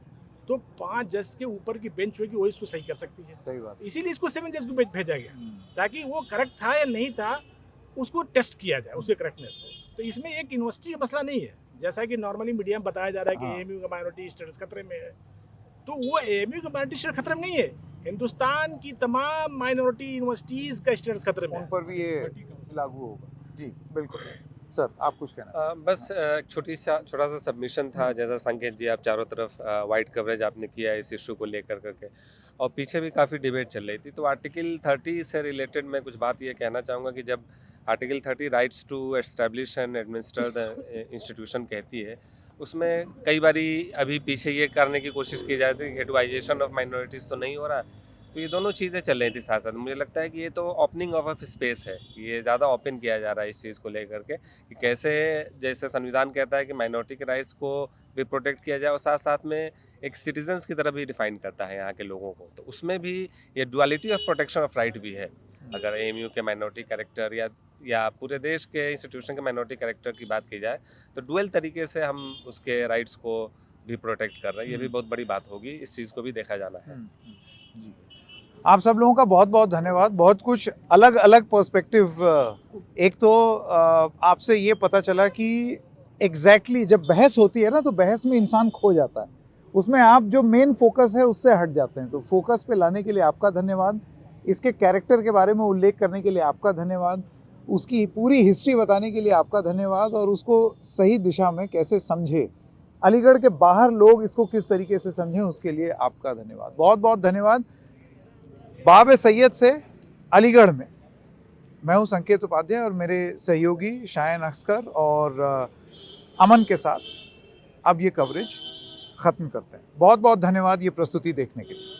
तो 5 जज के ऊपर की बेंच होगी, वो इसको सही कर सकती है। सही बात। इसीलिए इसको 7 जज को भेजा गया, ताकि वो करेक्ट था या नहीं था उसको टेस्ट किया जाए, उसके करेक्टनेस को। तो इसमें एक यूनिवर्सिटी का मसला नहीं है, जैसा कि नॉर्मली मीडिया में बताया जा रहा है कि एएमयू का माइनॉरिटी स्टेटस खतरे में है। तो वो एएमयू का माइनॉरिटी स्टेटस खतरे में नहीं है, हिंदुस्तान की तमाम माइनॉरिटी यूनिवर्सिटीज़ का स्टेटस खतरे में है। उन पर भी ये लागू होगा। जी बिल्कुल सर, आप कुछ कहना? बस छोटा सा सबमिशन था, जैसा संकेत जी, आप चारों तरफ वाइड कवरेज आपने किया इस इशू को लेकर करके, और पीछे भी काफ़ी डिबेट चल रही थी। तो आर्टिकल 30 से रिलेटेड मैं कुछ बात ये कहना चाहूँगा कि जब article 30 rights to establish and administer the institution कहती है, उसमें कई बारी अभी पीछे ये करने की कोशिश की जाती है कि हेटुआइजेशन ऑफ माइनॉरिटीज़ तो नहीं हो रहा। तो ये दोनों चीज़ें चल रही थी साथ साथ। मुझे लगता है कि ये तो ओपनिंग ऑफ अ स्पेस है, ये ज़्यादा ओपन किया जा रहा है इस चीज़ को लेकर के कि कैसे, जैसे संविधान कहता है कि माइनॉरिटी के राइट्स को भी प्रोटेक्ट किया जाए, और साथ साथ में एक सिटीजन्स की तरह भी डिफाइन करता है यहाँ के लोगों को। तो उसमें भी ये duality of protection of right भी है। अगर एएमयू के माइनॉरिटी कैरेक्टर या या पूरे देश के इंस्टीट्यूशन के माइनॉरिटी कैरेक्टर की बात की जाए तो डुअल तरीके से हम उसके राइट्स को भी प्रोटेक्ट कर रहे हैं। ये भी बहुत बड़ी बात होगी, इस चीज़ को भी देखा जाना है। जी। आप सब लोगों का बहुत बहुत धन्यवाद। बहुत कुछ अलग अलग पर्सपेक्टिव, एक तो आपसे ये पता चला कि एग्जैक्टली जब बहस होती है ना तो बहस में इंसान खो जाता है, उसमें आप जो मेन फोकस है उससे हट जाते हैं। तो फोकस पे लाने के लिए आपका धन्यवाद, इसके कैरेक्टर के बारे में उल्लेख करने के लिए आपका धन्यवाद, उसकी पूरी हिस्ट्री बताने के लिए आपका धन्यवाद, और उसको सही दिशा में कैसे समझे, अलीगढ़ के बाहर लोग इसको किस तरीके से समझें, उसके लिए आपका धन्यवाद, बहुत बहुत धन्यवाद। बाब सैयद से अलीगढ़ में मैं हूँ संकेत उपाध्याय और मेरे सहयोगी शायन अस्कर और अमन के साथ अब ये कवरेज ख़त्म करते हैं। बहुत बहुत धन्यवाद ये प्रस्तुति देखने के लिए।